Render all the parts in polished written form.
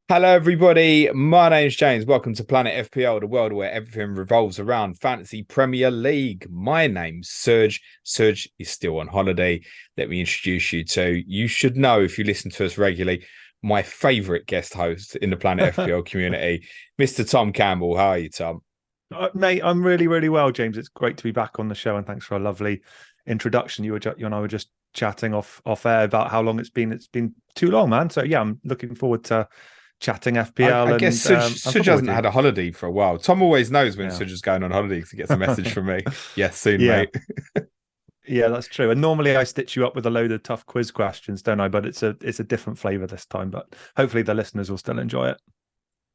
Hello, everybody. My name's James. Welcome to Planet FPL, the world where everything revolves around Fantasy Premier League. My name's Serge. Serge is still on holiday. Let me introduce you to, you should know if you listen to us regularly, my favourite guest host in the Planet FPL community, Mr. Tom Campbell. How are you, Tom? Mate, I'm really, really well, James. It's great to be back on the show, and thanks for a lovely introduction. You and I were just chatting off air about how long it's been. It's been too long, man. So yeah, I'm looking forward to chatting I FPL guess and Suj football with hasn't you. had a holiday for a while. Tom always knows when Yeah. Suj is going on holiday because he gets a message from me. Yes, soon, Yeah, mate. yeah, that's true. And normally I stitch you up with a load of tough quiz questions, don't I? But it's a different flavour this time. But hopefully the listeners will still enjoy it.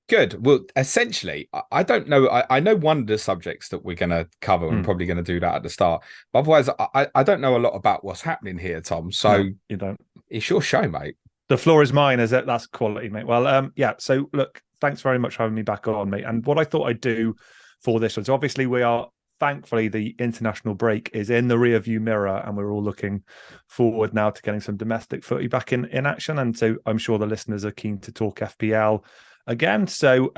Good. Well, essentially, I don't know. I know one of the subjects that we're going to cover and Mm. probably going to do that at the start. But otherwise, I don't know a lot about what's happening here, Tom. So No, you don't. it's your show, mate. The floor is mine, is it? That's quality, mate. Well, yeah. So look, thanks very much for having me back on, mate. And what I thought I'd do for this one, so obviously we are thankfully the international break is in the rear view mirror, and we're all looking forward now to getting some domestic footy back in action. And so I'm sure the listeners are keen to talk FPL again. So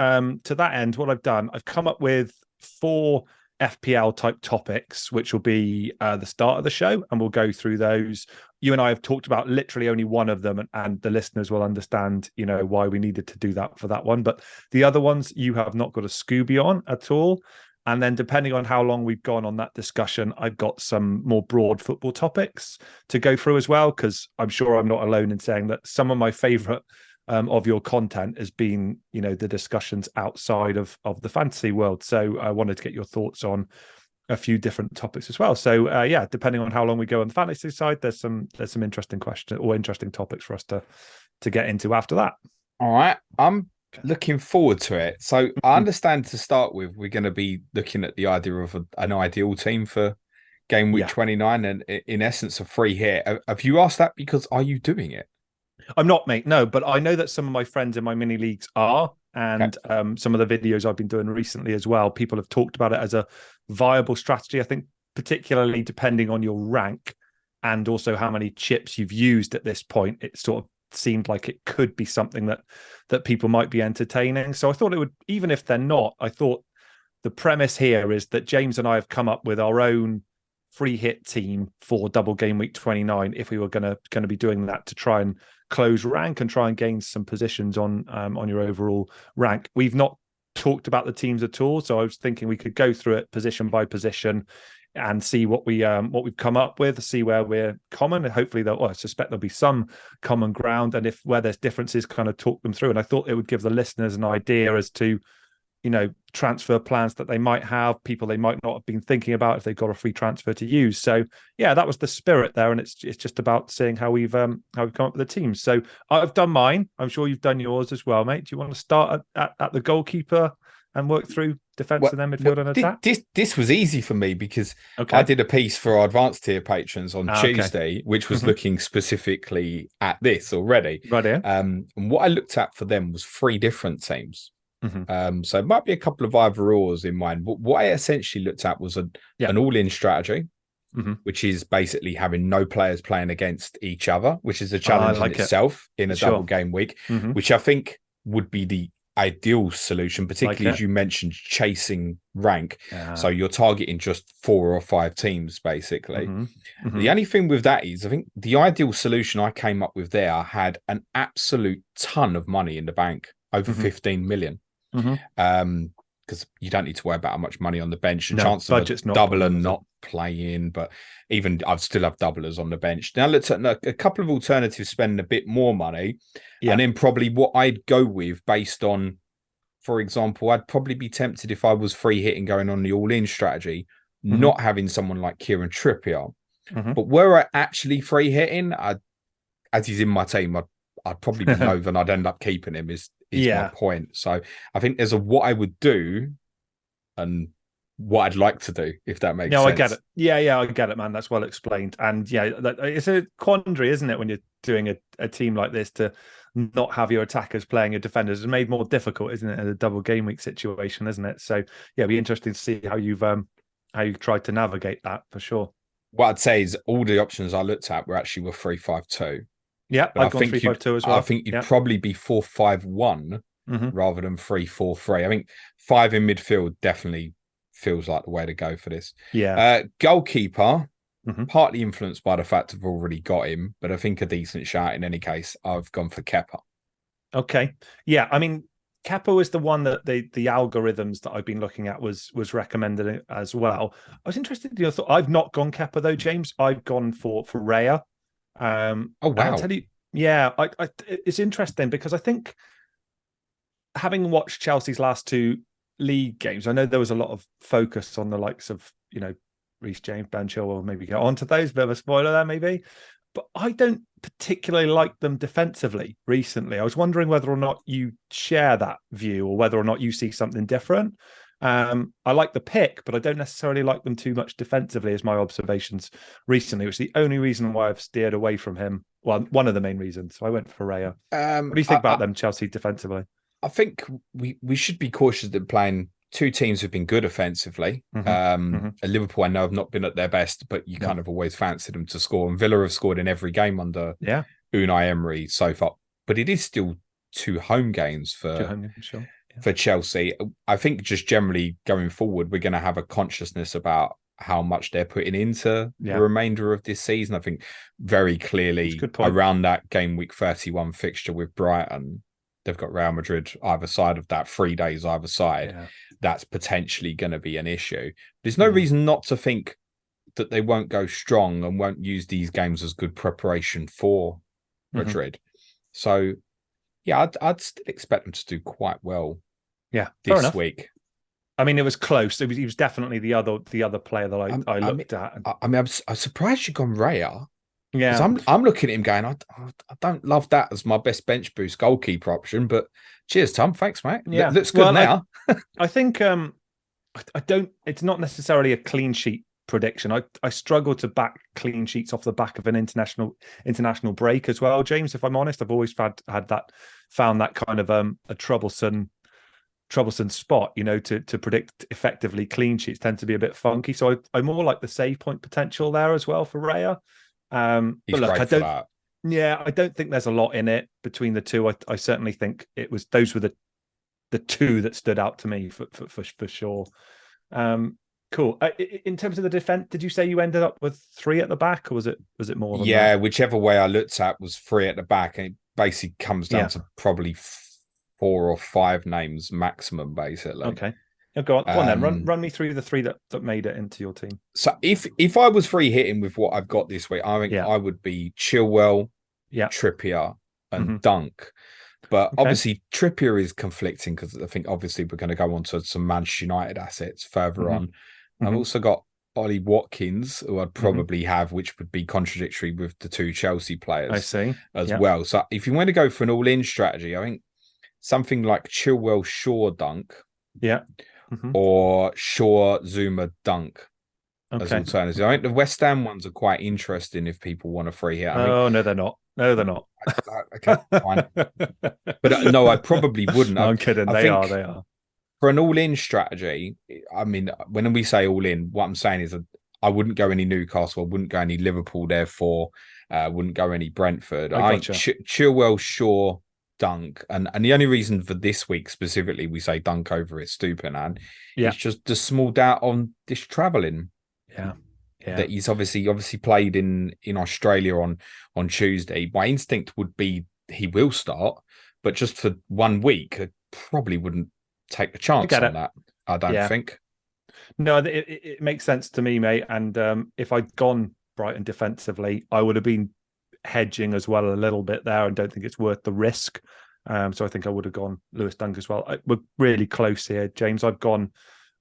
to that end, what I've done, I've come up with 4 FPL type topics, which will be the start of the show, and we'll go through those. You and I have talked about literally only one of them, and the listeners will understand, why we needed to do that for that one. But the other ones, you have not got a Scooby on at all. And then depending on how long we've gone on that discussion, I've got some more broad football topics to go through as well, because I'm sure I'm not alone in saying that some of my favorite of your content has been, the discussions outside of the fantasy world. So I wanted to get your thoughts on a few different topics as well. So yeah, depending on how long we go on the fantasy side, there's some interesting questions or interesting topics for us to get into after that. All right. I'm looking forward to it. So I understand to start with, we're going to be looking at the idea of an ideal team for game week Yeah. 29 and in essence a free hit. Have you asked that because are you doing it? I'm not, mate. No, but I know that some of my friends in my mini leagues are, Okay. and some of the videos I've been doing recently as well, people have talked about it as a viable strategy. I think particularly depending on your rank and also how many chips you've used at this point, it sort of seemed like it could be something that people might be entertaining. So I thought it would, even if they're not, I thought the premise here is that James and I have come up with our own free hit team for double game week 29 if we were going to be doing that to try and close rank and try and gain some positions on your overall rank. We've not talked about the teams at all, so I was thinking we could go through it position by position and see what we've come up with, see where we're common, and hopefully I suspect there'll be some common ground, and if where there's differences, kind of talk them through. And I thought it would give the listeners an idea as to transfer plans that they might have, people they might not have been thinking about if they've got a free transfer to use. So yeah, that was the spirit there, and it's just about seeing how we've come up with the team. So I've done mine. I'm sure you've done yours as well, mate. Do you want to start at the goalkeeper and work through defense and then midfield and attack? This was easy for me because I Okay. did a piece for our advanced tier patrons on Okay. Tuesday, which was Mm-hmm. looking specifically at this already. Right here. And what I looked at for them was 3 different teams. Mm-hmm. So it might be a couple of either ors in mind. But what I essentially looked at was an all-in strategy, Mm-hmm. which is basically having no players playing against each other, which is a I challenge in like it. itself in a double Sure. game week, Mm-hmm. which I think would be the ideal solution, Like particularly as it. you mentioned, chasing rank. So Yeah. you're targeting just 4 or 5 teams, basically. Mm-hmm. Mm-hmm. The only thing with that is I think the ideal solution I came up with there had an absolute ton of money in the bank, over Mm-hmm. 15 million. Mm-hmm. Because you don't need to worry about how much money on the bench. The No, chance of a budget's not a doubler problem, is it? not playing, but even I'd still have doublers on the bench. Now let's at a couple of alternatives, spending a bit more money, Yeah. and then probably what I'd go with based on, for example, I'd probably be tempted if I was free hitting going on the all-in strategy, Mm-hmm. not having someone like Kieran Trippier. Mm-hmm. But were I actually free hitting, as he's in my team, I'd probably be loath and I'd end up keeping him is my point. So I think there's a what I would do and what I'd like to do, if that makes sense. I get it. Yeah, I get it, man. That's well explained. And yeah, it's a quandary, isn't it, when you're doing a team like this to not have your attackers playing your defenders? It's made more difficult, isn't it, in a double game week situation, isn't it? So yeah, it'd be interesting to see how you've tried to navigate that for sure. What I'd say is all the options I looked at were 3-5-2. Yeah, But I've gone 3-5-2 as well. I think you'd probably be 4-5-1 rather than 3-4-3. I think 5 in midfield definitely feels like the way to go for this. Yeah. Goalkeeper, partly influenced by the fact I've already got him, but I think a decent shout in any case. I've gone for Kepa. Okay. Yeah, I mean, Kepa was the one that the algorithms that I've been looking at was recommended as well. I was interested in your thought. I've not gone Kepa though, James. I've gone for Raya. Oh wow! And I'll tell you, yeah, it's interesting because I think having watched Chelsea's last 2 league games, I know there was a lot of focus on the likes of Reece James, Ben Chilwell. Maybe get onto those. Bit of a spoiler there, maybe. But I don't particularly like them defensively recently. I was wondering whether or not you share that view or whether or not you see something different. I like the pick, but I don't necessarily like them too much defensively, as my observations recently, which is the only reason why I've steered away from him. Well, one of the main reasons. So I went for Raya. What do you think about them, Chelsea, defensively? I think we should be cautious that playing 2 teams who've been good offensively. Liverpool, I know, have not been at their best, but you kind of always fancy them to score. And Villa have scored in every game under Unai Emery so far. But it is still 2 home games for Chelsea. I think just generally going forward, we're going to have a consciousness about how much they're putting into the remainder of this season. I think very clearly around that game week 31 fixture with Brighton, they've got Real Madrid either side of that, 3 days either side. Yeah. That's potentially going to be an issue. There's no reason not to think that they won't go strong and won't use these games as good preparation for Madrid. So, yeah, I'd still expect them to do quite well. Yeah, this week. I mean, it was close. He was definitely the other player that I looked at. I mean, I'm surprised you've gone Raya. Yeah, I'm looking at him going, I don't love that as my best bench boost goalkeeper option, but cheers, Tom. Thanks, mate. Yeah, looks good now. I think I don't. It's not necessarily a clean sheet prediction. I struggle to back clean sheets off the back of an international break as well, James. If I'm honest, I've always found that kind of a troublesome spot, to predict effectively. Clean sheets tend to be a bit funky, so I more like the save point potential there as well for Raya. But look, I don't think there's a lot in it between the two. I certainly think those were the 2 that stood out to me for sure. Cool. In terms of the defense, did you say you ended up with 3 at the back, or was it more than that? Whichever way I looked at was 3 at the back, and it basically comes down to probably 4 or 5 names maximum, basically. Okay. Go on then. Run me through the 3 that made it into your team. So if I was free hitting with what I've got this week, I think I would be Chilwell, Trippier, and Dunk. But obviously Trippier is conflicting because I think obviously we're going to go on to some Manchester United assets further on. I've also got Ollie Watkins, who I'd probably have, which would be contradictory with the 2 Chelsea players. I see. As well. So if you want to go for an all-in strategy, I think something like Chilwell, Shaw, Dunk. Yeah. Or Shaw, Zuma, Dunk as alternatives. I think the West Ham ones are quite interesting if people want a free hit. No, they're not. No, they're not. Okay, fine. But no, I probably wouldn't. No, I'm kidding. They are. For an all-in strategy, I mean, when we say all-in, what I'm saying is I wouldn't go any Newcastle, I wouldn't go any Liverpool, therefore wouldn't go any Brentford. I Chilwell, Shaw, Dunk, and the only reason for this week specifically we say Dunk over it, Stupinan, it's just the small doubt on this travelling. That he's obviously played in Australia on Tuesday. My instinct would be he will start, but just for 1 week, I probably wouldn't take the chance on that. I don't think. No, it makes sense to me, mate. And if I'd gone Brighton defensively, I would have been hedging as well a little bit there, and don't think it's worth the risk. So I think I would have gone Lewis Dunk as well. We're really close here, James. I've gone,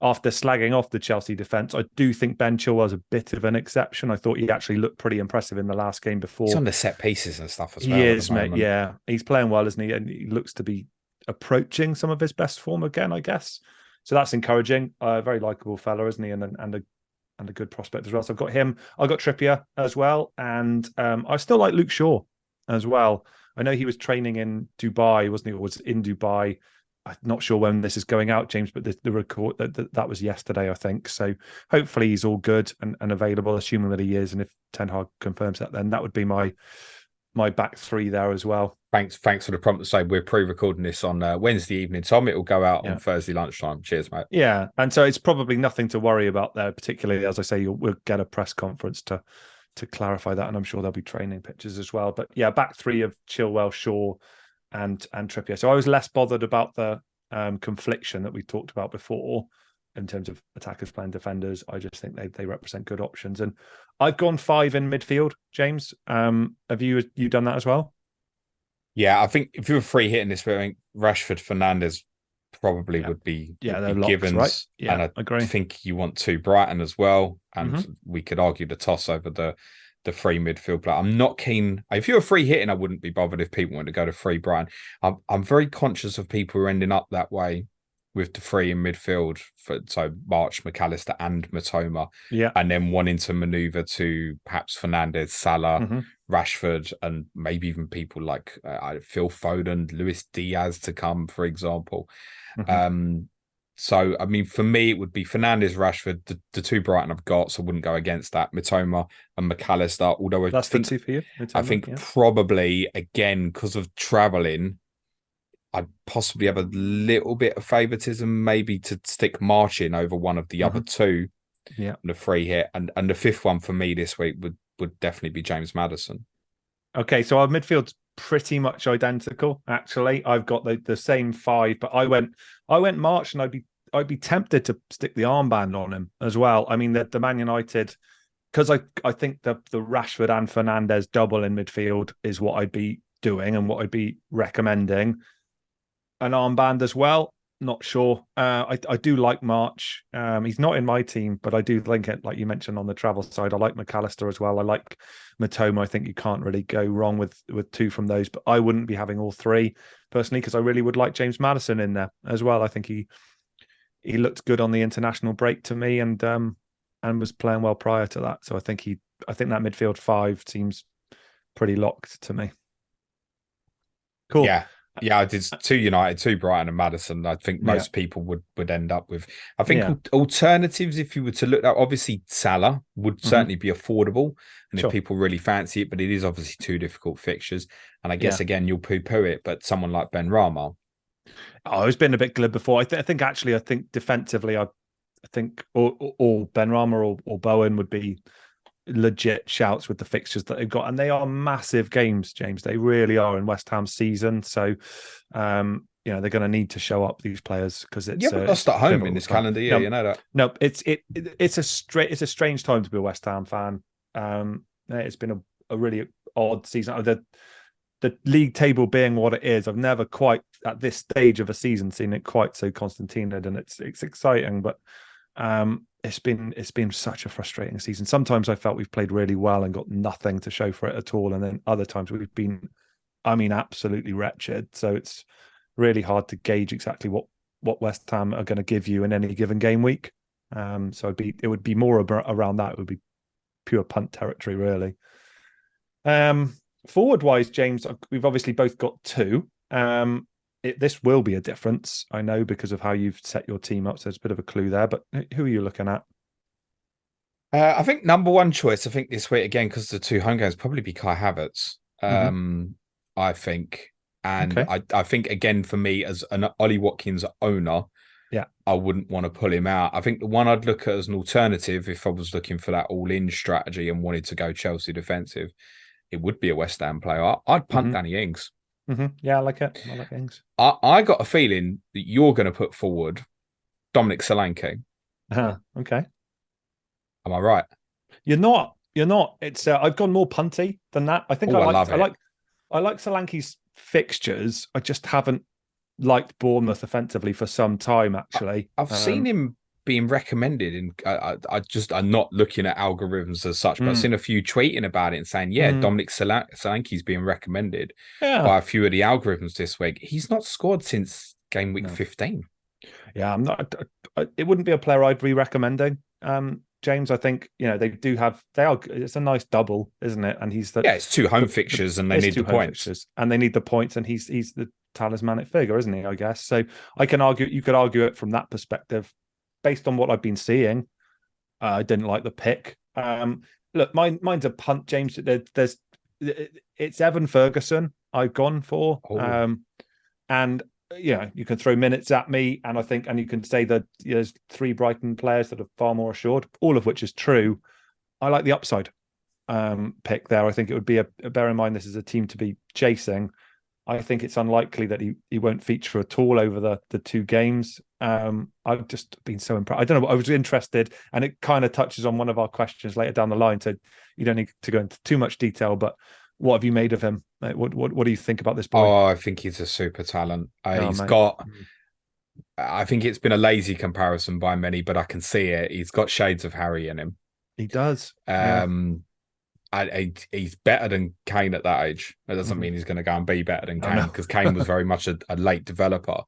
after slagging off the Chelsea defence, I do think Ben Chilwell was a bit of an exception. I thought he actually looked pretty impressive in the last game before. He's on the set pieces and stuff as well. He is, mate. Yeah, he's playing well, isn't he? And he looks to be approaching some of his best form again, I guess. So that's encouraging. Very likable fella, isn't he? And a good prospect as well. So I've got him. I've got Trippier as well. And I still like Luke Shaw as well. I know he was training in Dubai, wasn't he? Or was in Dubai. I'm not sure when this is going out, James, but the record that was yesterday, I think. So hopefully he's all good and available, assuming that he is. And if Ten Hag confirms that, then that would be my my back three there as well. Thanks for the prompt to say we're pre-recording this on Wednesday evening, Tom. It will go out on Thursday lunchtime. Cheers, mate. Yeah, and so it's probably nothing to worry about there, particularly as I say, we'll get a press conference to clarify that, and I'm sure there'll be training pictures as well. But yeah, back three of Chilwell, Shaw, and Trippier. So I was less bothered about the confliction that we talked about before in terms of attackers playing defenders. I just think they represent good options, and I've gone 5 in midfield. James, have you done that as well? Yeah, I think if you were free hitting this, I think Rashford, Fernandes probably would be givens, right? Yeah, and I agree. think you want 2 Brighton as well, and we could argue the toss over the free midfield player. I'm not keen. If you're free hitting, I wouldn't be bothered if people want to go to free Brighton. I'm very conscious of people who are ending up that way with the free in midfield, so March, McAllister, and Matoma, and then wanting to manoeuvre to perhaps Fernandes, Salah, Rashford, and maybe even people like Phil Foden, Luis Diaz to come, for example. So, I mean, for me, it would be Fernandes, Rashford, the 2 Brighton I've got, so I wouldn't go against that. Matoma and McAllister, although that's I think, for you. Matoma, I think probably, again, because of travelling, I'd possibly have a little bit of favouritism, maybe to stick March in over one of the other 2. Yeah. The free hit. And the 5th one for me this week would definitely be James Maddison. Okay, so our midfield's pretty much identical, actually. I've got the same 5, but I went March, and I'd be tempted to stick the armband on him as well. I mean, the Man United, because I think the Rashford and Fernandes double in midfield is what I'd be doing and what I'd be recommending. An armband as well, not sure. I do like March. He's not in my team, but I do think it, like you mentioned on the travel side, I like McAllister as well. I like Matoma. I think you can't really go wrong with 2 from those, but I wouldn't be having all 3 personally, because I really would like James Maddison in there as well. I think he looked good on the international break to me, and was playing well prior to that. So I think that midfield 5 seems pretty locked to me. Cool. Yeah, I did 2 United, 2 Brighton, and Maddison. I think most people would end up with. I think alternatives, if you were to look at, obviously Salah would certainly be affordable, and if people really fancy it, but it is obviously 2 difficult fixtures. And I guess again, you'll poo-poo it, but someone like Ben Rama. Oh, it's been a bit glib before. I think defensively, I think or Ben Rama or Bowen would be legit shouts with the fixtures that they've got, and they are massive games, James. They really are in West Ham's season. So, they're going to need to show up, these players, because it's but lost at home in this calendar year. You know that. No, it's a strange time to be a West Ham fan. It's been a really odd season. The league table being what it is, I've never quite at this stage of a season seen it quite so Constantinaed, and it's exciting, but it's been such a frustrating season. Sometimes I felt we've played really well and got nothing to show for it at all, and then other times we've been, absolutely wretched. So it's really hard to gauge exactly what West Ham are going to give you in any given game week. So it would be more around that. It would be pure punt territory, really. Forward wise, James, we've obviously both got 2. This will be a difference, I know, because of how you've set your team up. So there's a bit of a clue there. But who are you looking at? I think number 1 choice, I think this week, again, because the 2 home games, probably be Kai Havertz. I think. And I think, again, for me, as an Ollie Watkins owner, I wouldn't want to pull him out. I think the one I'd look at as an alternative, if I was looking for that all-in strategy and wanted to go Chelsea defensive, it would be a West Ham player. I'd punt Danny Ings. Yeah, I like it. I like Ings. I got a feeling that you're going to put forward Dominic Solanke. Okay. Am I right? You're not. It's I've gone more punty than that. I think I like Solanke's fixtures. I just haven't liked Bournemouth offensively for some time, actually. I've seen him being recommended, and I'm not looking at algorithms as such, but I've seen a few tweeting about it and saying, Dominic Solanke's being recommended by a few of the algorithms this week. He's not scored since game week 15. Yeah, I'm not. It wouldn't be a player I'd be recommending. James, I think it's a nice double, isn't it? And it's 2 home fixtures, and they need the points, and they need the points, and he's the talismanic figure, isn't he? I guess so. You could argue it from that perspective. Based on what I've been seeing, I didn't like the pick. Look, mine's a punt, James. There's it's Evan Ferguson I've gone for. Oh. And you can throw minutes at me, and you can say that there's 3 Brighton players that are far more assured, all of which is true. I like the upside pick there. I think it would be bear in mind this is a team to be chasing. I think it's unlikely that he won't feature at all over the 2 games. I've just been so impressed. I don't know. I was interested, and it kind of touches on one of our questions later down the line. So you don't need to go into too much detail, but what have you made of him? What do you think about this boy? Oh, I think he's a super talent. I think it's been a lazy comparison by many, but I can see it. He's got shades of Harry in him. He does. He's better than Kane at that age. That doesn't mean he's going to go and be better than Kane, because Kane was very much a late developer.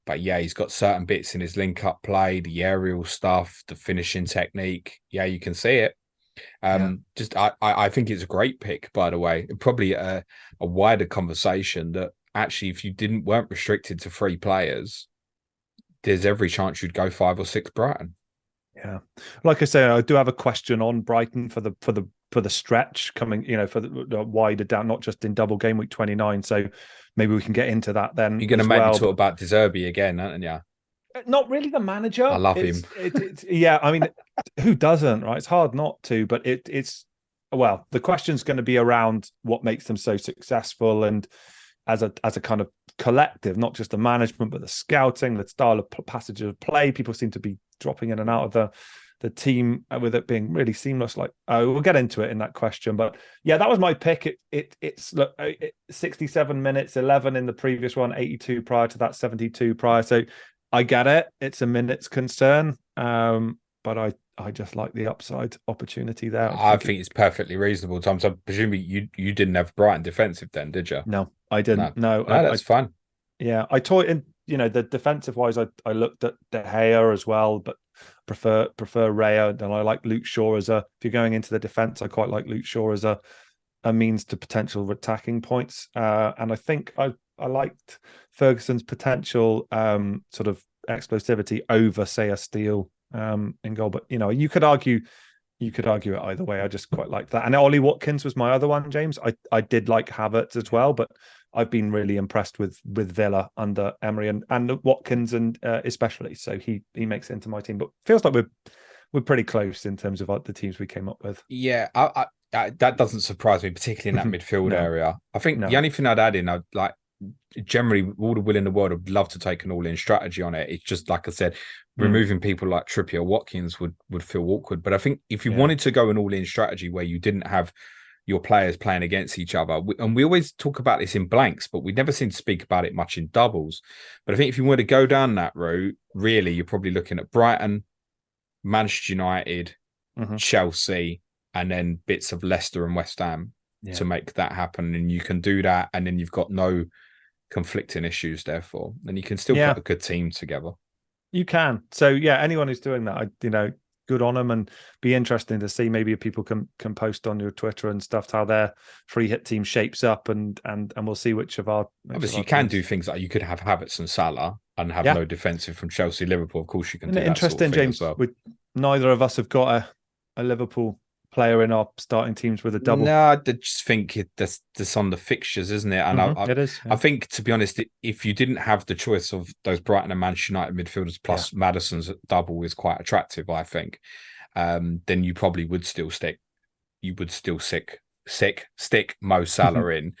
But yeah, he's got certain bits in his link-up play, the aerial stuff, the finishing technique. Yeah, you can see it. I think it's a great pick, by the way. Probably a wider conversation that actually, if you weren't restricted to 3 players, there's every chance you'd go 5 or 6 Brighton. Yeah, like I say, I do have a question on Brighton for the stretch coming, for the wider down, not just in double game week 29. So maybe we can get into that then. You're going to maybe talk about Zerbi again, aren't you? Not really the manager. I love him. Yeah, I mean, who doesn't, right? It's hard not to, but it's the question's going to be around what makes them so successful, and as a kind of collective, not just the management, but the scouting, the style of passage of play. People seem to be dropping in and out of the team with it being really seamless. We'll get into it in that question, but yeah, that was my pick. It's 67 minutes, 11 in the previous one, 82 prior to that, 72 prior. So I get it. It's a minutes concern, but I just like the upside opportunity there. I think it's perfectly reasonable, Tom. So presumably you didn't have Brighton defensive then, did you? No, I didn't. No, that's fine. Yeah, I taught in the defensive wise. I looked at De Gea as well, but prefer Raya, and I like Luke Shaw as if you're going into the defense. I quite like Luke Shaw as a means to potential attacking points, and I think I liked Ferguson's potential sort of explosivity over, say, a Steele in goal. But you could argue it either way. I just quite like that. And Ollie Watkins was my other one, James. I did like Havertz as well, but I've been really impressed with Villa under Emery and Watkins, and especially. So he makes it into my team. But feels like we're pretty close in terms of the teams we came up with. Yeah, I that doesn't surprise me, particularly in that midfield area. I think the only thing I'd add in, generally, all the will in the world, I'd love to take an all-in strategy on it. It's just, like I said, removing people like Trippier or Watkins would feel awkward. But I think if you wanted to go an all-in strategy where you didn't have your players playing against each other, and we always talk about this in blanks, but we never seem to speak about it much in doubles. But I think if you were to go down that route, really, you're probably looking at Brighton, Manchester United, Chelsea, and then bits of Leicester and West Ham to make that happen. And you can do that, and then you've got no conflicting issues, therefore, and you can still put a good team together. You can. So yeah, anyone who's doing that, good on them, and be interesting to see. Maybe if people can post on your Twitter and stuff how their free hit team shapes up, and we'll see which of our. Obviously, you can do things like you could have Havertz and Salah and have no defensive from Chelsea, Liverpool. Of course, you can. Isn't do that interesting, sort of James? well. Neither of us have got a Liverpool player in our starting teams with a double. No, I just think that's on the fixtures, isn't it? And it is. Yeah. I think, to be honest, if you didn't have the choice of those Brighton and Manchester United midfielders plus Maddison's double is quite attractive, I think. Then you probably would still stick. You would still stick Mo Salah in.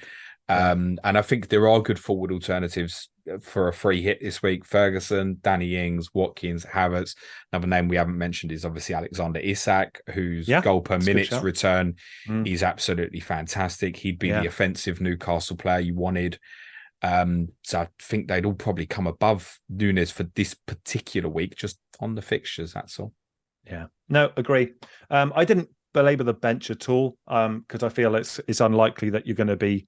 And I think there are good forward alternatives for a free hit this week. Ferguson, Danny Ings, Watkins, Havertz. Another name we haven't mentioned is obviously Alexander Isak, whose goal per minute return is absolutely fantastic. He'd be the offensive Newcastle player you wanted. So I think they'd all probably come above Nunes for this particular week, just on the fixtures, that's all. Yeah, no, agree. I didn't belabor the bench at all because I feel it's unlikely that you're going to be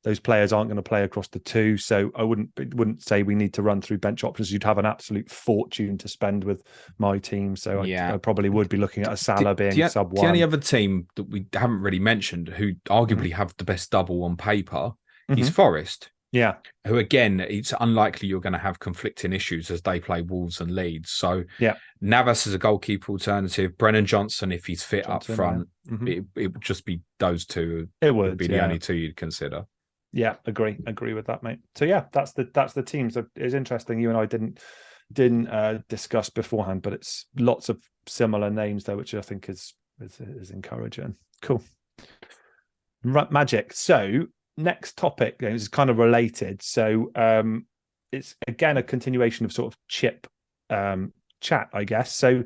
those players aren't going to play across the 2. So I wouldn't say we need to run through bench options. You'd have an absolute fortune to spend with my team. So I probably would be looking at a Salah being sub 1. The only other team that we haven't really mentioned who arguably have the best double on paper is Forest. Yeah. who, again, it's unlikely you're going to have conflicting issues as they play Wolves and Leeds. So Yeah. Navas is a goalkeeper alternative. Brennan Johnson, if he's fit up Johnson, front, yeah. it would just be those two. It would be the yeah. only two you'd consider. Yeah, agree with that, mate. So yeah, that's the team. So it's interesting. You and I didn't discuss beforehand, but it's lots of similar names there, which I think is encouraging. Cool. Magic. So next topic is kind of related. So it's again a continuation of sort of chip chat, I guess. So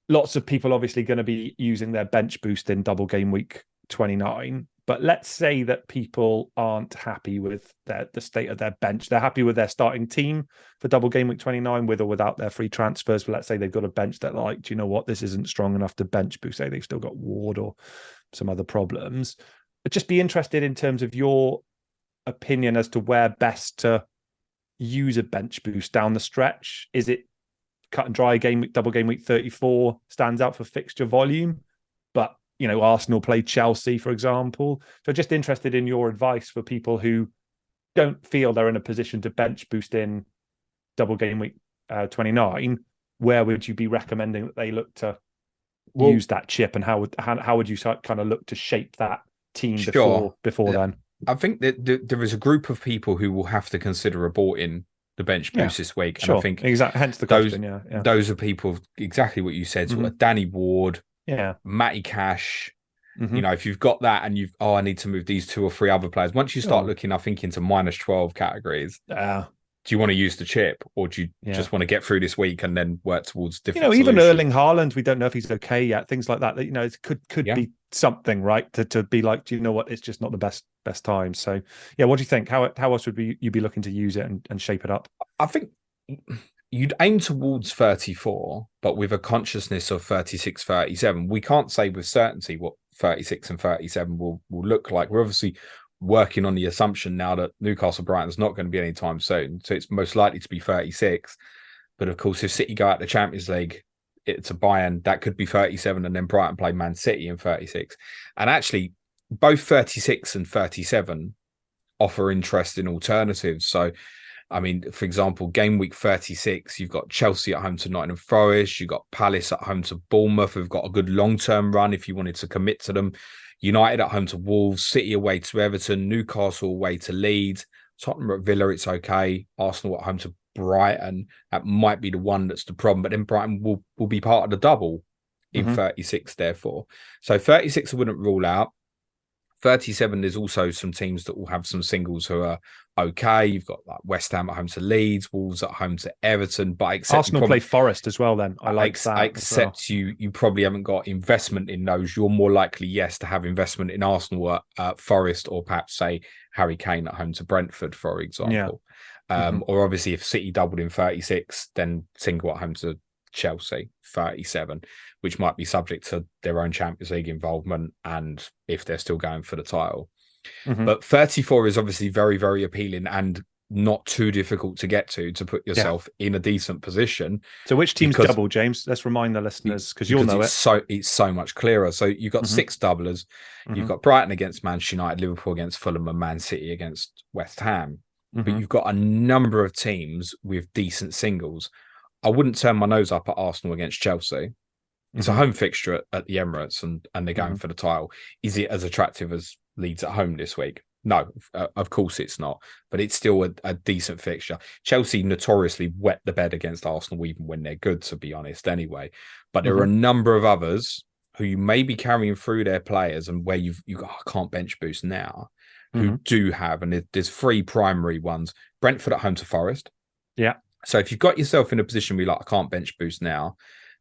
lots of people obviously going to be using their bench boost in double game week 29. But let's say that people aren't happy with the state of their bench. They're happy with their starting team for double game week 29 with or without their free transfers. But let's say they've got a bench that, like, do you know what? This isn't strong enough to bench boost. Say they've still got Ward or some other problems. I'd just be interested in terms of your opinion as to where best to use a bench boost down the stretch. Is it cut and dry double game week 34 stands out for fixture volume? But you know, Arsenal played Chelsea, for example. So just interested in your advice for people who don't feel they're in a position to bench boost in double game week 29. Where would you be recommending that they look to use that chip, and how would you kind of look to shape that team before then? I think that there is a group of people who will have to consider aborting the bench boost this week. And I think exactly. Hence the question. Those are people exactly what you said. Sort of Danny Ward, Matty Cash. You know, if you've got that and I need to move these 2 or 3 other players. Once you start looking, I think, into -12 categories, do you want to use the chip, or do you just want to get through this week and then work towards different? You know, even Erling Haaland, we don't know if he's okay yet. Things like that. You know, it could be something, right? To be like, do you know what? It's just not the best time. So, yeah, what do you think? How else would you be looking to use it and shape it up? I think you'd aim towards 34, but with a consciousness of 36, 37. We can't say with certainty what 36 and 37 will look like. We're obviously working on the assumption now that Newcastle Brighton's not going to be anytime soon, so it's most likely to be 36. But of course, if City go out the Champions League, it's a Bayern, that could be 37, and then Brighton play Man City in 36. And actually, both 36 and 37 offer interesting alternatives. So, I mean, for example, game week 36, you've got Chelsea at home to Nottingham Forest, you've got Palace at home to Bournemouth, who've got a good long-term run if you wanted to commit to them. United at home to Wolves, City away to Everton, Newcastle away to Leeds, Tottenham at Villa, it's okay. Arsenal at home to Brighton, that might be the one that's the problem, but then Brighton will be part of the double in 36, therefore. So 36 I wouldn't rule out. 37, there's also some teams that will have some singles who are okay. You've got like West Ham at home to Leeds, Wolves at home to Everton, but Arsenal play Forest as well. Then I accept you probably haven't got investment in those. You're more likely, yes, to have investment in Arsenal at Forest, or perhaps say Harry Kane at home to Brentford, for example. Or obviously, if City doubled in 36, then single at home to Chelsea 37, which might be subject to their own Champions League involvement and if they're still going for the title. But 34 is obviously very, very appealing and not too difficult to get to put yourself in a decent position. So which team's double, James? Let's remind the listeners, because you'll know it. It's so much clearer. So you've got 6 doublers. You've got Brighton against Manchester United, Liverpool against Fulham, and Man City against West Ham. But you've got a number of teams with decent singles. I wouldn't turn my nose up at Arsenal against Chelsea. It's a home fixture at the Emirates, and they're going for the title. Is it as attractive as Leeds at home this week? No, of course it's not. But it's still a decent fixture. Chelsea notoriously wet the bed against Arsenal, even when they're good, to be honest, anyway. But there are a number of others who you may be carrying through their players, and where you can't bench boost now, who do have, and there's 3 primary ones. Brentford at home to Forest. Yeah. So if you've got yourself in a position where you're like, I can't bench boost now,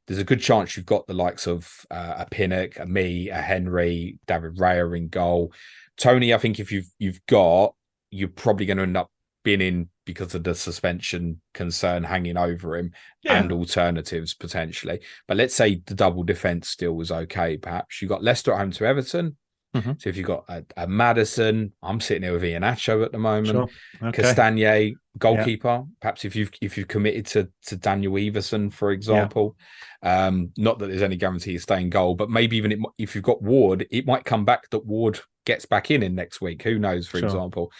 there's a good chance you've got the likes of a Pinnock, a me, a Henry, David Raya in goal. Tony, I think if you've got, you're probably going to end up being in because of the suspension concern hanging over him and alternatives potentially. But let's say the double defence still was okay, perhaps. You've got Leicester at home to Everton. So if you've got a Madison, I'm sitting here with Iheanacho at the moment. Castagne, goalkeeper. Perhaps if you've committed to Daniel Everson, for example. Not that there's any guarantee of staying goal, but maybe even if you've got Ward, it might come back that Ward gets back in next week. Who knows, for example.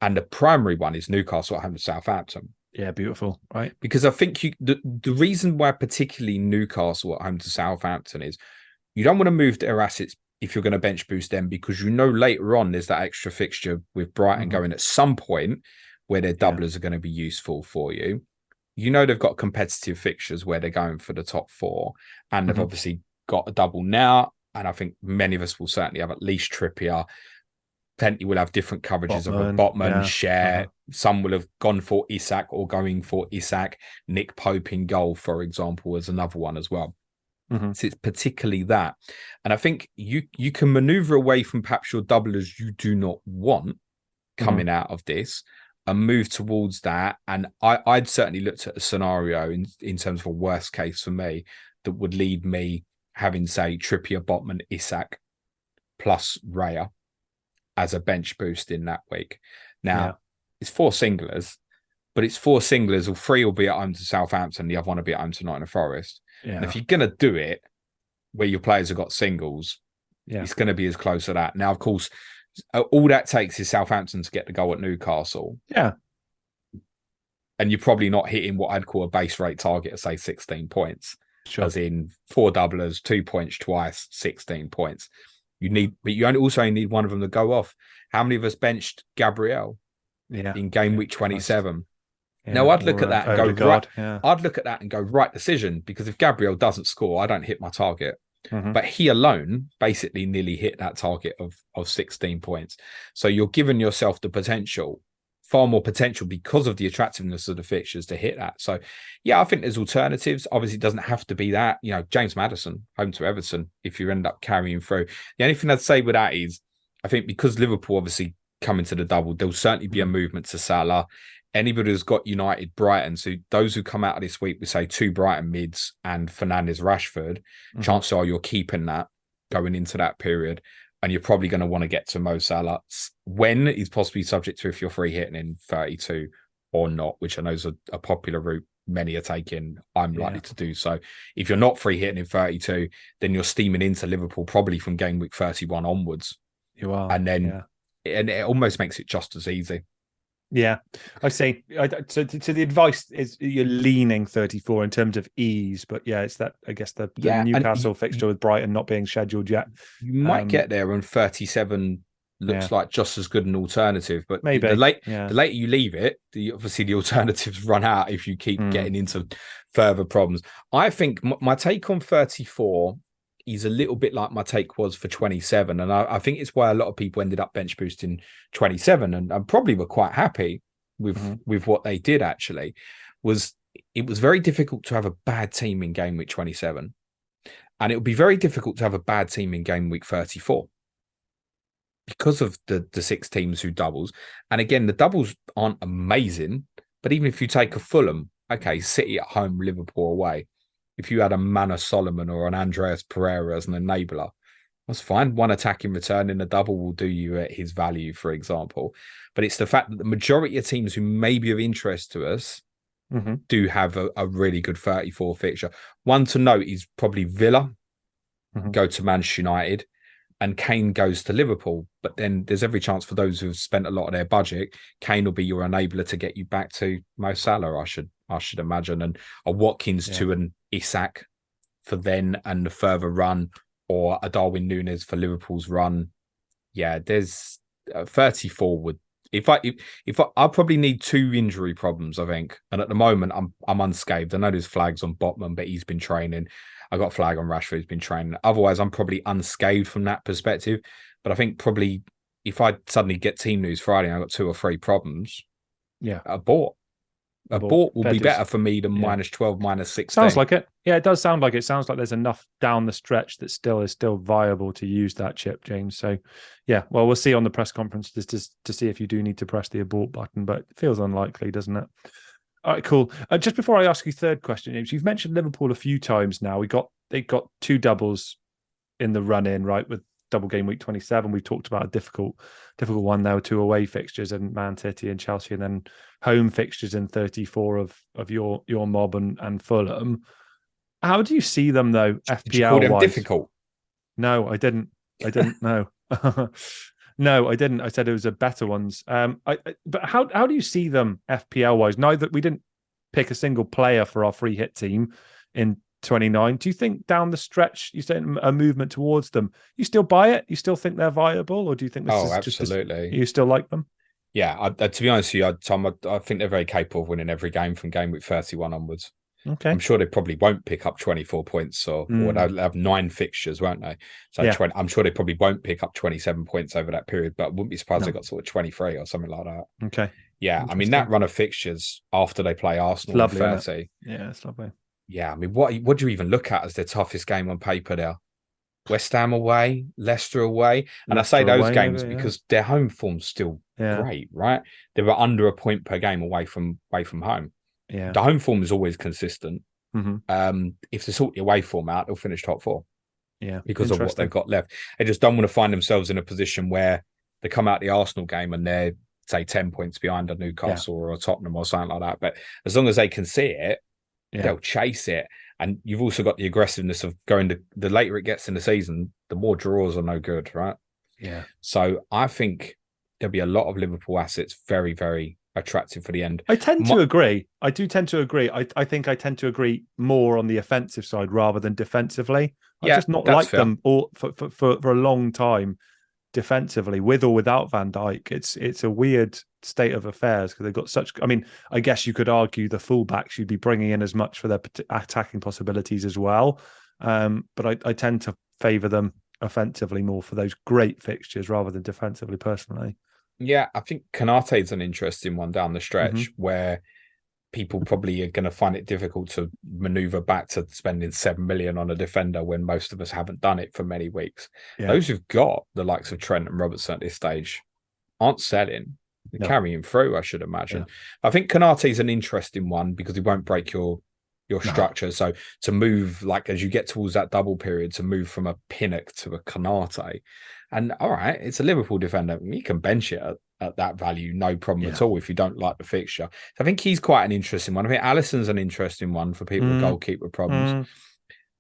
And the primary one is Newcastle at home to Southampton. Yeah, beautiful, right? Because I think the reason why particularly Newcastle at home to Southampton is you don't want to move their assets if you're going to bench boost them, because you know later on there's that extra fixture with Brighton going at some point where their doublers are going to be useful for you. You know they've got competitive fixtures where they're going for the top 4, and they've obviously got a double now. And I think many of us will certainly have at least Trippier. Plenty will have different coverages of a Botman, share. Some will have gone for Isak or going for Isak. Nick Pope in goal, for example, is another one as well. So it's particularly that. And I think you can maneuver away from perhaps your doublers you do not want coming out of this and move towards that. And I'd certainly looked at a scenario in terms of a worst case for me that would lead me having, say, Trippier, Botman, Isak plus Raya as a bench boost in that week. Now, it's 4 singlers, but it's 4 singlers, or 3 will be at home to Southampton, the other one will be at home to Nottingham Forest. Yeah. And if you're going to do it where your players have got singles, it's going to be as close to that. Now, of course, all that takes is Southampton to get the goal at Newcastle. Yeah. And you're probably not hitting what I'd call a base rate target of, say, 16 points. Sure. As in 4 doublers, 2 points twice, 16 points. But you also need one of them to go off. How many of us benched Gabriel in game week 27? Now I'd look at that and go right. I'd look at that and go right decision, because if Gabriel doesn't score, I don't hit my target. But he alone basically nearly hit that target of 16 points. So you're giving yourself the potential, far more potential, because of the attractiveness of the fixtures to hit that. So yeah, I think there's alternatives. Obviously, it doesn't have to be that. You know, James Maddison, home to Everton, if you end up carrying through. The only thing I'd say with that is, I think because Liverpool obviously come into the double, there'll certainly be a movement to Salah. Anybody who's got United, Brighton, so those who come out of this week, we say 2 Brighton mids and Fernandes, Rashford, chances are you're keeping that going into that period. And you're probably going to want to get to Mo Salah when he's possibly subject to if you're free hitting in 32 or not, which I know is a popular route many are taking. I'm likely to do so. If you're not free hitting in 32, then you're steaming into Liverpool probably from game week 31 onwards. You are. And then and it almost makes it just as easy. Yeah, I say. So the advice is you're leaning 34 in terms of ease, but it's that, I guess, the Newcastle fixture with Brighton not being scheduled yet. You might get there, and 37 looks like just as good an alternative. But maybe the later you leave it, obviously the alternatives run out if you keep getting into further problems. I think my take on 34 is a little bit like my take was for 27. And I think it's why a lot of people ended up bench boosting 27 and probably were quite happy with what they did, actually. It was very difficult to have a bad team in game week 27. And it would be very difficult to have a bad team in game week 34 because of the 6 teams who doubles. And again, the doubles aren't amazing, but even if you take a Fulham, okay, City at home, Liverpool away, if you had a Manor Solomon or an Andreas Pereira as an enabler, that's fine. One attacking return in a double will do you at his value, for example. But it's the fact that the majority of teams who may be of interest to us do have a really good 34 fixture. One to note is probably Villa go to Manchester United, and Kane goes to Liverpool. But then there's every chance for those who've spent a lot of their budget, Kane will be your enabler to get you back to Mo Salah, I should imagine, and a Watkins to an Isak for then and the further run, or a Darwin Núñez for Liverpool's run. Yeah, there's 34 would. If I probably need 2 injury problems, I think, and at the moment I'm unscathed. I know there's flags on Botman, but he's been training. I got a flag on Rashford, he's been training. Otherwise, I'm probably unscathed from that perspective. But I think probably if I suddenly get team news Friday and I got 2 or 3 problems, abort. Abort will be better for me than minus 12, minus 16. Sounds like it. Yeah, it does sound like it. Sounds like there's enough down the stretch that is still viable to use that chip, James. So, yeah, well, we'll see on the press conference to see if you do need to press the abort button, but it feels unlikely, doesn't it? All right, cool. Just before I ask you third question, James, you've mentioned Liverpool a few times now. They got 2 doubles in the run-in, right, with double game week 27. We've talked about a difficult one now, 2 away fixtures and Man City and Chelsea, and then home fixtures in 34 of your mob and Fulham. How do you see them though, FPL wise? Difficult? No, I didn't know. No, I didn't. I said it was a better ones. But how do you see them FPL wise? Neither we didn't pick a single player for our free hit team in 29. Do you think down the stretch you say a movement towards them? You still buy it? You still think they're viable, or do you think this Oh, is absolutely. You still like them? Yeah, to be honest with you, Tom, I think they're very capable of winning every game from game week 31 onwards. Okay. I'm sure they probably won't pick up 24 points or they'll have 9 fixtures, won't they? So yeah. I'm sure they probably won't pick up 27 points over that period, but I wouldn't be surprised they got sort of 23 or something like that. Okay. Yeah, I mean, that run of fixtures after they play Arsenal lovely, 30. Yeah, it's lovely. Yeah, I mean, what do you even look at as their toughest game on paper there? West Ham away, Leicester away. And Leicester I say those games because their home form's still great, right? They were under a point per game away from home. Yeah. The home form is always consistent. If they sort the away form out, they'll finish top 4. Yeah. Because of what they've got left. They just don't want to find themselves in a position where they come out the Arsenal game and they're, say, 10 points behind a Newcastle or a Tottenham or something like that. But as long as they can see it, they'll chase it. And you've also got the aggressiveness of going to the later it gets in the season, the more draws are no good, right? Yeah. So I think there'll be a lot of Liverpool assets very, very attractive for the end. I tend to agree. I do tend to agree. I think I tend to agree more on the offensive side rather than defensively. I've just not liked them all for a long time defensively, with or without Van Dijk. It's a weird state of affairs because they've got such. I mean, I guess you could argue the fullbacks you'd be bringing in as much for their attacking possibilities as well. But I tend to favour them offensively more for those great fixtures rather than defensively, personally. Yeah, I think Kanate is an interesting one down the stretch where people probably are going to find it difficult to maneuver back to spending 7 million on a defender when most of us haven't done it for many weeks. Yeah. Those who've got the likes of Trent and Robertson at this stage aren't selling. They're carrying through, I should imagine. Yeah. I think Kanate is an interesting one because he won't break your structure. So to move, like as you get towards that double period, to move from a Pinnock to a Kanate, and all right, it's a Liverpool defender. You can bench it at that value, no problem at all if you don't like the fixture. So I think he's quite an interesting one. I think Alisson's an interesting one for people with goalkeeper problems.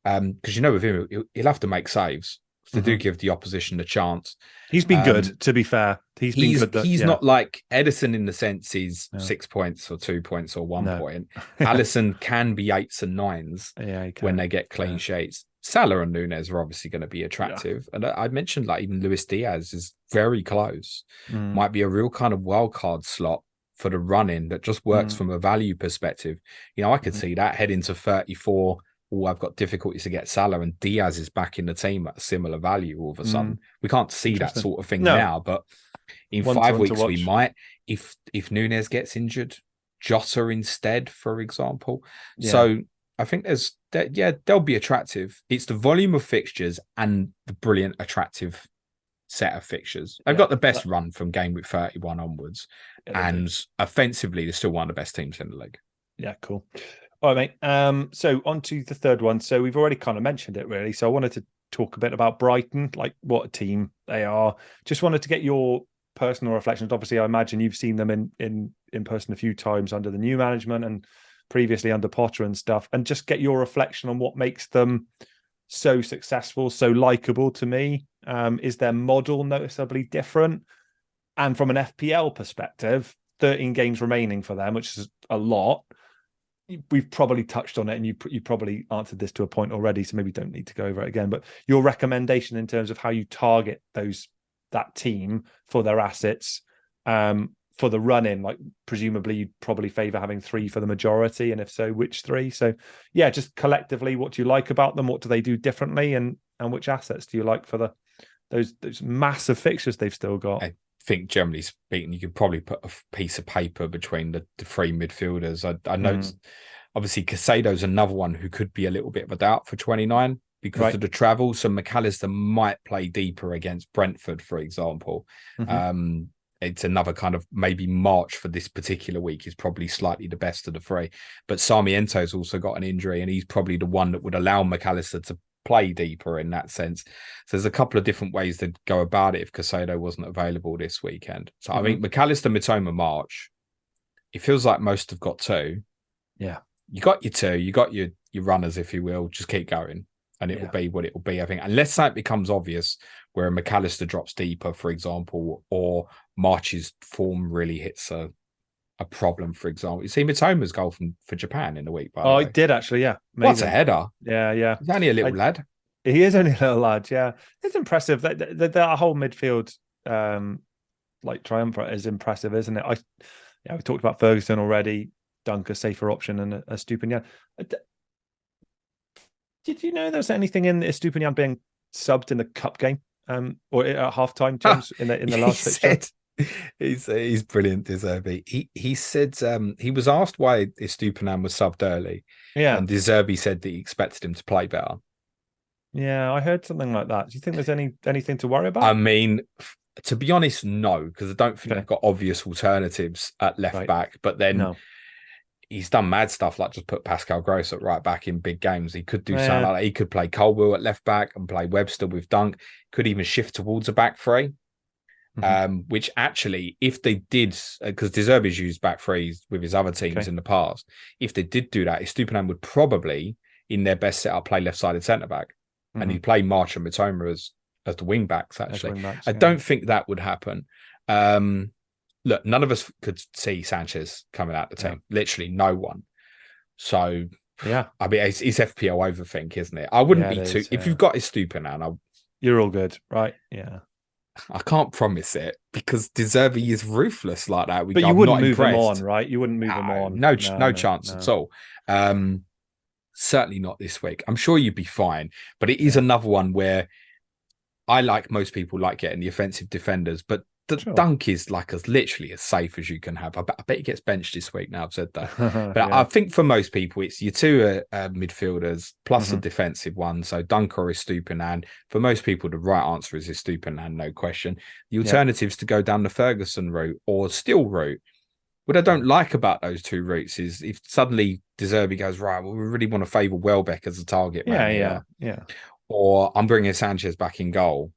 Because with him, he'll have to make saves. They do give the opposition a chance. He's been good, to be fair. He's been good. He's not like Edison in the sense he's 6 points or 2 points or 1 point. Alisson can be 8s and 9s when they get clean sheets. Salah and Nunez are obviously going to be attractive. And I mentioned like even Luis Diaz is very close. Might be a real kind of wild card slot for the run-in that just works from a value perspective. I could see that heading to 34. I've got difficulties to get Salah, and Diaz is back in the team at a similar value all of a sudden. We can't see that sort of thing now, but in 5 weeks we might. If Nunez gets injured, Jota instead, for example. So I think they'll be attractive. It's the volume of fixtures and the brilliant, attractive set of fixtures. They've got the best run from game week 31 onwards, and offensively, they're still one of the best teams in the league. Yeah, cool. All right, mate. So on to the third one. So we've already kind of mentioned it, really. So I wanted to talk a bit about Brighton, like what a team they are. Just wanted to get your personal reflections. Obviously, I imagine you've seen them in person a few times under the new management and previously under Potter and stuff, and just get your reflection on what makes them so successful, so likable to me. Is their model noticeably different? And from an FPL perspective, 13 games remaining for them, which is a lot. We've probably touched on it, and you probably answered this to a point already, so maybe don't need to go over it again. But your recommendation in terms of how you target that team for their assets, for the run-in, like presumably you'd probably favour having 3 for the majority, and if so, which 3? So yeah, just collectively, what do you like about them? What do they do differently, and which assets do you like for those massive fixtures they've still got? I think generally speaking, you could probably put a piece of paper between the 3 midfielders. I noticed obviously Casado's another one who could be a little bit of a doubt for 29 because of the travel. So McAllister might play deeper against Brentford, for example. It's another kind of maybe March for this particular week is probably slightly the best of the 3. But Sarmiento's also got an injury, and he's probably the one that would allow McAllister to play deeper in that sense. So there's a couple of different ways to go about it if Casado wasn't available this weekend. So I mean, McAllister, Mitoma, March, it feels like most have got 2. Yeah. You got your 2, you got your runners, if you will, just keep going. and it will be what it will be. I think unless that becomes obvious, where McAllister drops deeper, for example, or March's form really hits a problem, for example. You see Mitoma's goal for Japan in the week, by the way. I did actually, yeah. Amazing. What a header. Yeah. He's only a little lad. He is only a little lad, yeah. It's impressive. That whole midfield triumvirate is impressive, isn't it? We talked about Ferguson already, Dunk a safer option, and a Stupinian. Did you know there's anything in Stupinian being subbed in the cup game? Or at halftime, James, in the last fixture? He's brilliant, Zerbi. He said he was asked why Estupinan was subbed early. Yeah. And Zerbi said that he expected him to play better. Yeah, I heard something like that. Do you think there's anything to worry about? I mean, to be honest, no, because I don't think they've got obvious alternatives at left back. But then he's done mad stuff like just put Pascal Gross at right back in big games. He could do something like that. He could play Colwell at left back and play Webster with Dunk. Could even shift towards a back three. Which actually, if they did, because De Zerbi's used back threes with his other teams in the past, if they did do that, Estupinan would probably, in their best setup, play left-sided centre-back. And he'd play March and Mitoma as the wing-backs, actually. I don't think that would happen. Look, none of us could see Sanchez coming out the team. Literally no one. So, I mean, it's FPL overthink, isn't it? I wouldn't be too... If you've got Estupinan, you're all good, right? Yeah. I can't promise it because De Zerbi is ruthless like that. But you wouldn't move him on, right? You wouldn't move him on. No chance at all. Certainly not this week. I'm sure you'd be fine. But it is another one where I like most people like getting the offensive defenders, but Dunk is literally as safe as you can have. I bet he gets benched this week now. I've said that. But I think for most people, it's your two midfielders plus a defensive one. So Dunk or Estupinan. For most people, the right answer is Estupinan, no question. The alternatives to go down the Ferguson route or Steele route. What I don't like about those two routes is if suddenly De Zerbi goes, right, well, we really want to favour Welbeck as a target man. Yeah. Or I'm bringing Sanchez back in goal.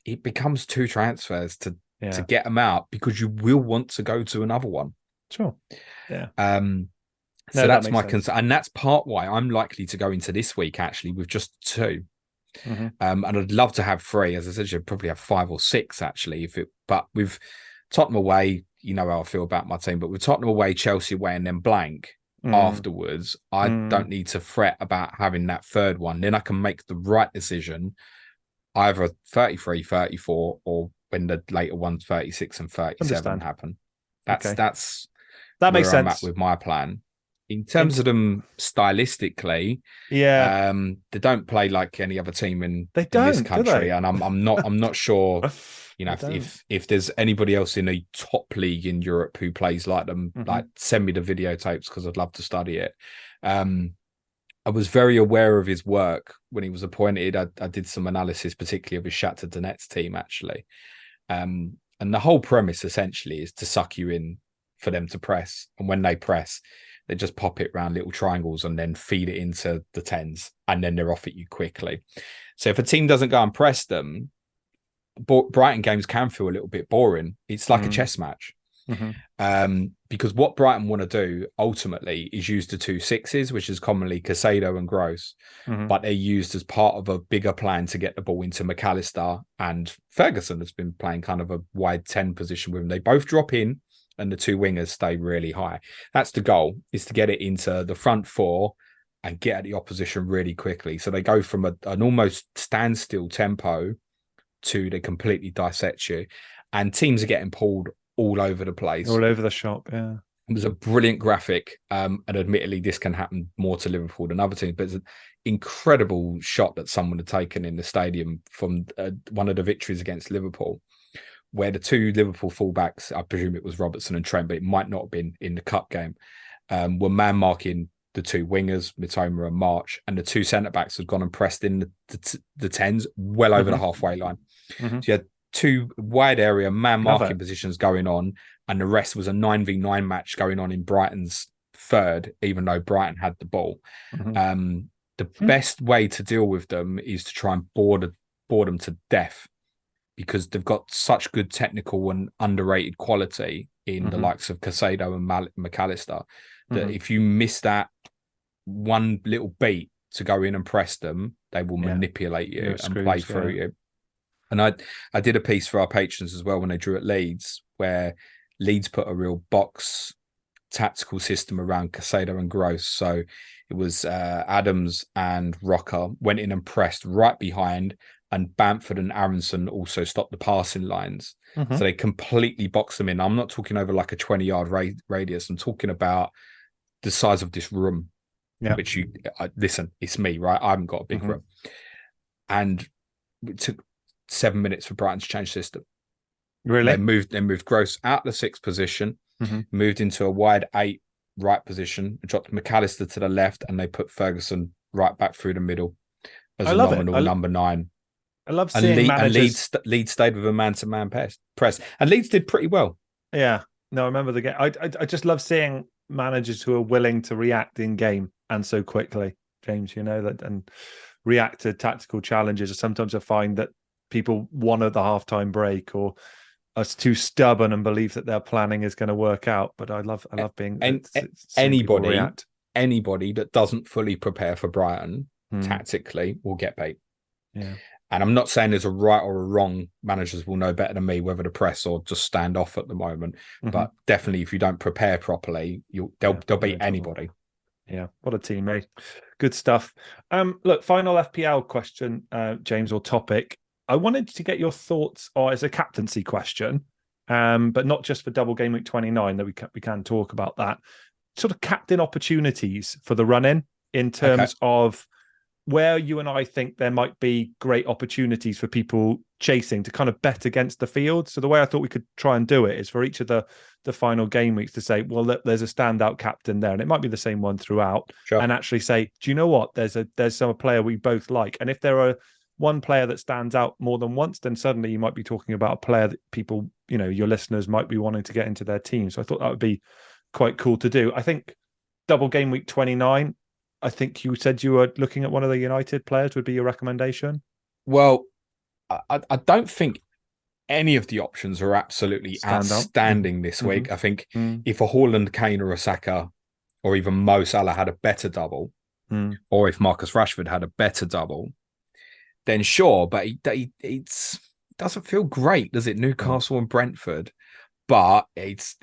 It becomes two transfers to get them out because you will want to go to another one. Sure. Yeah. So that's my concern. And that's part why I'm likely to go into this week, actually, with just two. And I'd love to have three. As I said, you'd probably have 5 or 6, actually. But with Tottenham away, you know how I feel about my team. But with Tottenham away, Chelsea away, and then blank afterwards, I don't need to fret about having that third one. Then I can make the right decision, either 33, 34, or when the later ones 36 and 37 happen. That makes sense. I'm at with my plan. In terms of them stylistically, they don't play like any other team in this country, and I'm not sure. You know, if there's anybody else in a top league in Europe who plays like them, like send me the videotapes because I'd love to study it. I was very aware of his work when he was appointed. I did some analysis, particularly of his Shakhtar Donetsk team, actually. And the whole premise essentially is to suck you in for them to press. And when they press, they just pop it around little triangles and then feed it into the 10s. And then they're off at you quickly. So if a team doesn't go and press them, Brighton games can feel a little bit boring. It's like a chess match. Because what Brighton want to do ultimately is use the 2 6s, which is commonly Caicedo and Gross, but they're used as part of a bigger plan to get the ball into McAllister, and Ferguson has been playing kind of a wide 10 position with them. They both drop in and the 2 wingers stay really high. That's the goal, is to get it into the front 4 and get at the opposition really quickly. So they go from an almost standstill tempo to they completely dissect you, and teams are getting pulled all over the place, all over the shop. It was a brilliant graphic, and admittedly this can happen more to Liverpool than other teams, but it's an incredible shot that someone had taken in the stadium from one of the victories against Liverpool, where the 2 Liverpool fullbacks, I presume it was Robertson and Trent, but it might not have been in the cup game, were man marking the 2 wingers, Mitoma and March, and the 2 centre-backs had gone and pressed in the 10s well over the halfway line. So you had 2 wide area man marking positions going on, and the rest was a 9v9 match going on in Brighton's third, even though Brighton had the ball. The best way to deal with them is to try and bore them to death, because they've got such good technical and underrated quality in the likes of Caicedo and McAllister that if you miss that one little beat, to go in and press them, they will manipulate you and play through you. And I did a piece for our patrons as well when they drew at Leeds, where Leeds put a real box tactical system around Caicedo and Gross. So it was Adams and Rocker went in and pressed right behind, and Bamford and Aronson also stopped the passing lines. So they completely boxed them in. I'm not talking over like a 20-yard radius. I'm talking about the size of this room, which listen, it's me, right? I haven't got a big room. And it took 7 minutes for Brighton to change system. Really? They moved Gross out the 6th position, moved into a wide 8 right position, dropped McAllister to the left, and they put Ferguson right back through the middle as a nominal number 9. I love seeing managers. And Leeds stayed with a man-to-man press, and Leeds did pretty well. Yeah, no, I remember the game. I just love seeing managers who are willing to react in game and so quickly, James. You know that, and react to tactical challenges. Sometimes I find that people want at the halftime break or are too stubborn and believe that their planning is going to work out. But I love being anybody that doesn't fully prepare for Brighton tactically will get bait. Yeah. And I'm not saying there's a right or a wrong. Managers will know better than me whether to press or just stand off at the moment. But definitely, if you don't prepare properly, they'll beat anybody. Yeah, what a team, eh? Good stuff. Look, final FPL question, James, or topic. I wanted to get your thoughts on, as a captaincy question, but not just for Double Game Week 29, that we can talk about that. Sort of captain opportunities for the run-in in terms of where you and I think there might be great opportunities for people chasing to kind of bet against the field. So the way I thought we could try and do it is for each of the final game weeks to say, well, there's a standout captain there, and it might be the same one throughout, and actually say, do you know what? There's some player we both like, and if there are one player that stands out more than once, then suddenly you might be talking about a player that people, you know, your listeners might be wanting to get into their team. So I thought that would be quite cool to do. I think Double Game Week 29, I think you said you were looking at one of the United players would be your recommendation. Well, I don't think any of the options are absolutely outstanding this week. I think if a Haaland, Kane or a Saka or even Mo Salah had a better double, or if Marcus Rashford had a better double, then sure, but it doesn't feel great, does it? Newcastle and Brentford. But it's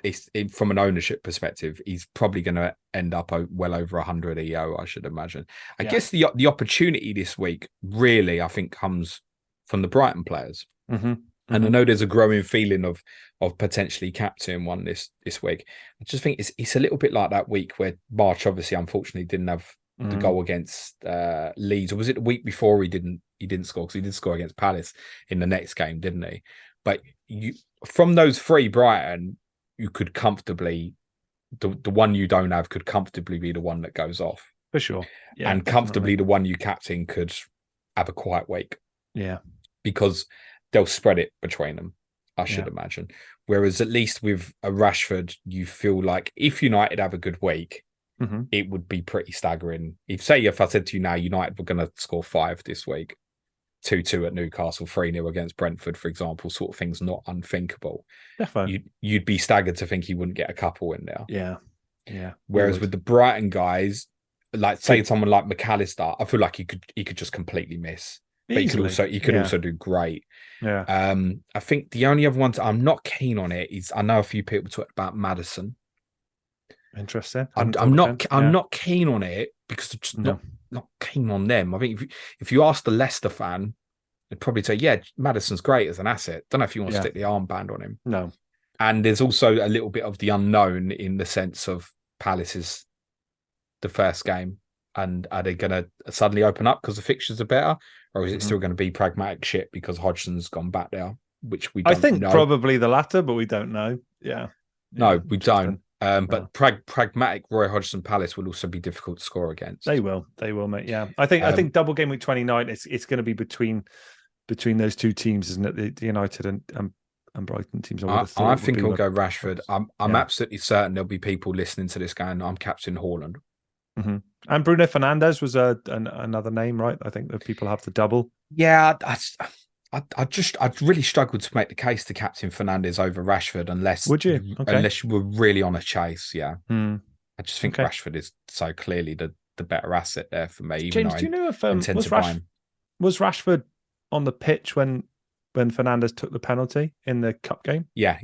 from an ownership perspective, he's probably going to end up well over 100 EO, I should imagine. I guess the opportunity this week really, I think, comes from the Brighton players. And I know there's a growing feeling of potentially captaining one this week. I just think it's a little bit like that week where March obviously unfortunately didn't have the goal against Leeds, or was it the week before he didn't score, because he did score against Palace in the next game, didn't he? But from those 3, Brighton, you could comfortably, the one you don't have could comfortably be the one that goes off. For sure. Yeah, and comfortably the one you captain could have a quiet week. Yeah. Because they'll spread it between them, I should imagine. Whereas at least with a Rashford, you feel like if United have a good week, it would be pretty staggering. If I said to you now, United were going to score 5 this week, 2-2 at Newcastle, 3-0 against Brentford, for example, sort of thing's not unthinkable. Definitely. You'd be staggered to think he wouldn't get a couple in there. Yeah. Yeah. Whereas with the Brighton guys, like say someone like McAllister, I feel like he could just completely miss. But he could also do great. Yeah. I think the only other ones I'm not keen on it is, I know a few people talk about Maddison. Interesting. I'm not keen on it because I'm just not keen on them. I think if you ask the Leicester fan, they'd probably say, yeah, Maddison's great as an asset. Don't know if you want to stick the armband on him. No. And there's also a little bit of the unknown in the sense of Palace is the first game. And are they going to suddenly open up because the fixtures are better? Or is it still going to be pragmatic shit because Hodgson's gone back there, which we don't know? I think probably the latter, but we don't know. Yeah. No, we don't. But pragmatic Roy Hodgson Palace will also be difficult to score against. They will, mate. Yeah, I think Double Game Week 29. It's going to be between those two teams, isn't it? The United and Brighton teams. I think it'll go Rashford. I'm absolutely certain there'll be people listening to this going, I'm captain Haaland. And Bruno Fernandes was another name, right? I think that people have the double. Yeah, I'd really struggled to make the case to captain Fernandes over Rashford unless you were really on a chase. Yeah, I just think Rashford is so clearly the the better asset there for me. Even James, though do you know if intend to buy him. was Rashford on the pitch when Fernandes took the penalty in the cup game? Yeah.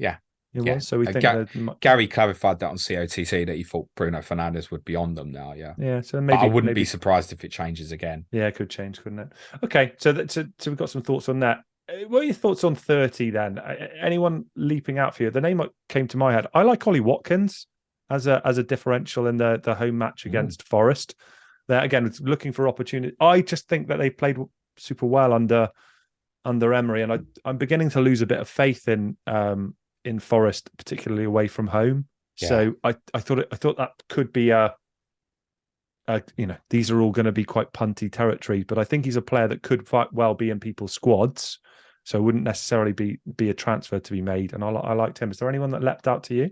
It was. So we think that Gary clarified that on COTC that he thought Bruno Fernandes would be on them now. Yeah. Yeah. So maybe but I wouldn't be surprised if it changes again. Yeah, it could change, couldn't it? Okay. So we've got some thoughts on that. What are your thoughts on 30 then? Anyone leaping out for you? The name that came to my head, I like Ollie Watkins as a differential in the home match against Forest. There again, it's looking for opportunity. I just think that they played super well under Emery, and I'm beginning to lose a bit of faith in Forest, particularly away from home. Yeah. So I thought that could be these are all going to be quite punty territory, but I think he's a player that could quite well be in people's squads. So it wouldn't necessarily be a transfer to be made. And I liked him. Is there anyone that leapt out to you?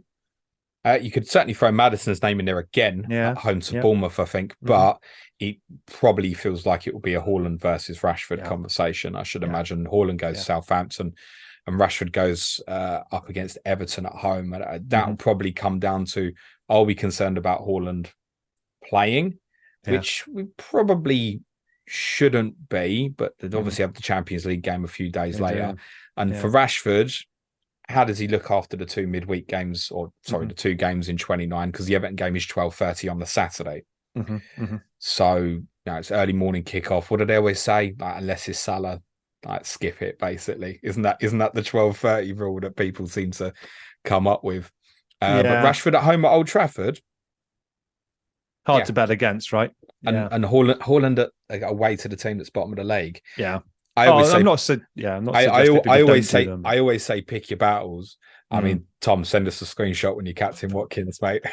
You could certainly throw Maddison's name in there again at home to Bournemouth, I think, but it probably feels like it will be a Haaland versus Rashford conversation. I should imagine Haaland goes to Southampton and Rashford goes up against Everton at home. And that will probably come down to, are we concerned about Haaland playing, which we probably shouldn't be, but they'd obviously have the Champions League game a few days later. And for Rashford, how does he look after the two midweek games, or the 2 games in 29? Because the Everton game is 12:30 on the Saturday. So it's early morning kickoff. What do they always say? Like, unless it's Salah, like, skip it. Basically, isn't that the 12:30 rule that people seem to come up with? But Rashford at home at Old Trafford, hard to bet against, right? And Haaland away to the team that's bottom of the league. Yeah. I always say pick your battles. I mean, Tom, send us a screenshot when you captain Watkins, mate.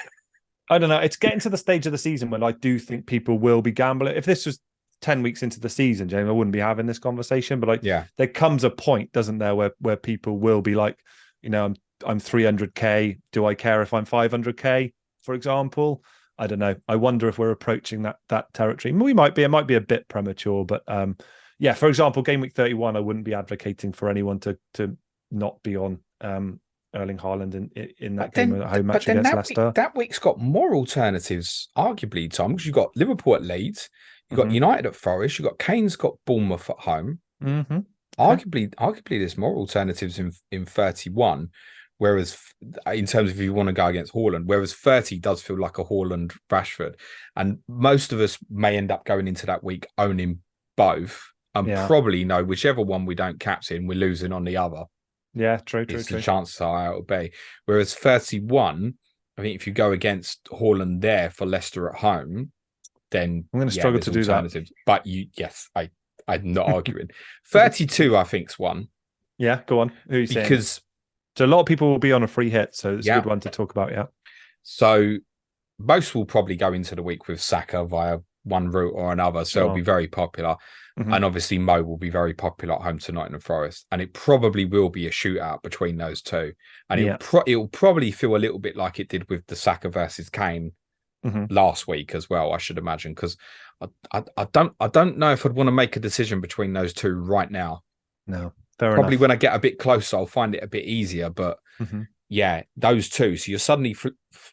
I don't know. It's getting to the stage of the season when I do think people will be gambling. If this was 10 weeks into the season, James, I wouldn't be having this conversation. But there comes a point, doesn't there, where people will be like, I'm 300k. Do I care if I'm 500k, for example? I don't know. I wonder if we're approaching that territory. We might be. It might be a bit premature, but for example, game week 31, I wouldn't be advocating for anyone to not be on Erling Haaland in that game at home match against Leicester. That week's got more alternatives, arguably, Tom, because you've got Liverpool at Leeds, you've got United at Forest, you've got Kane's got Bournemouth at home. Arguably, there's more alternatives in 31. Whereas in terms of if you want to go against Haaland, whereas 30 does feel like a Haaland Rashford. And most of us may end up going into that week owning both. And probably know whichever one we don't captain, we're losing on the other. Yeah, true. The chances are how it'll be. Whereas 31, I think if you go against Haaland there for Leicester at home, then I'm going to struggle to do that. But I'm not arguing. 32, I think's one. Yeah, go on. Who are you saying? Because so a lot of people will be on a free hit, so it's a good one to talk about. Yeah. So most will probably go into the week with Saka via one route or another, so it'll be very popular. And obviously Mo will be very popular at home to Nottingham Forest, and it probably will be a shootout between those two. And it'll probably feel a little bit like it did with the Saka versus Kane last week as well, I should imagine, because I don't know if I'd want to make a decision between those two right now. No, probably when I get a bit closer, I'll find it a bit easier. But those two. So you're suddenly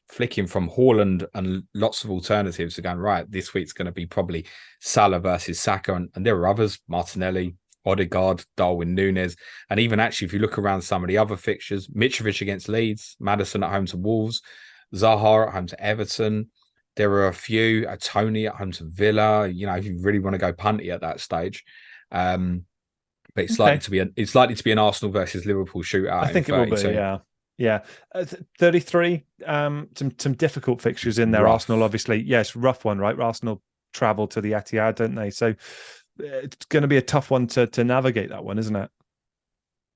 flicking from Haaland and lots of alternatives to going, right, this week's going to be probably Salah versus Saka. And there are others, Martinelli, Odegaard, Darwin Núñez. And even actually, if you look around some of the other fixtures, Mitrovic against Leeds, Maddison at home to Wolves, Zaha at home to Everton. There are a few, Tony at home to Villa, if you really want to go punty at that stage. But it's likely to be an Arsenal versus Liverpool shootout. I think it will be, yeah. 33, some difficult fixtures in there. Rough. Arsenal, obviously, yes, rough one, right? Arsenal travel to the Etihad, don't they? So it's going to be a tough one to navigate, that one, isn't it?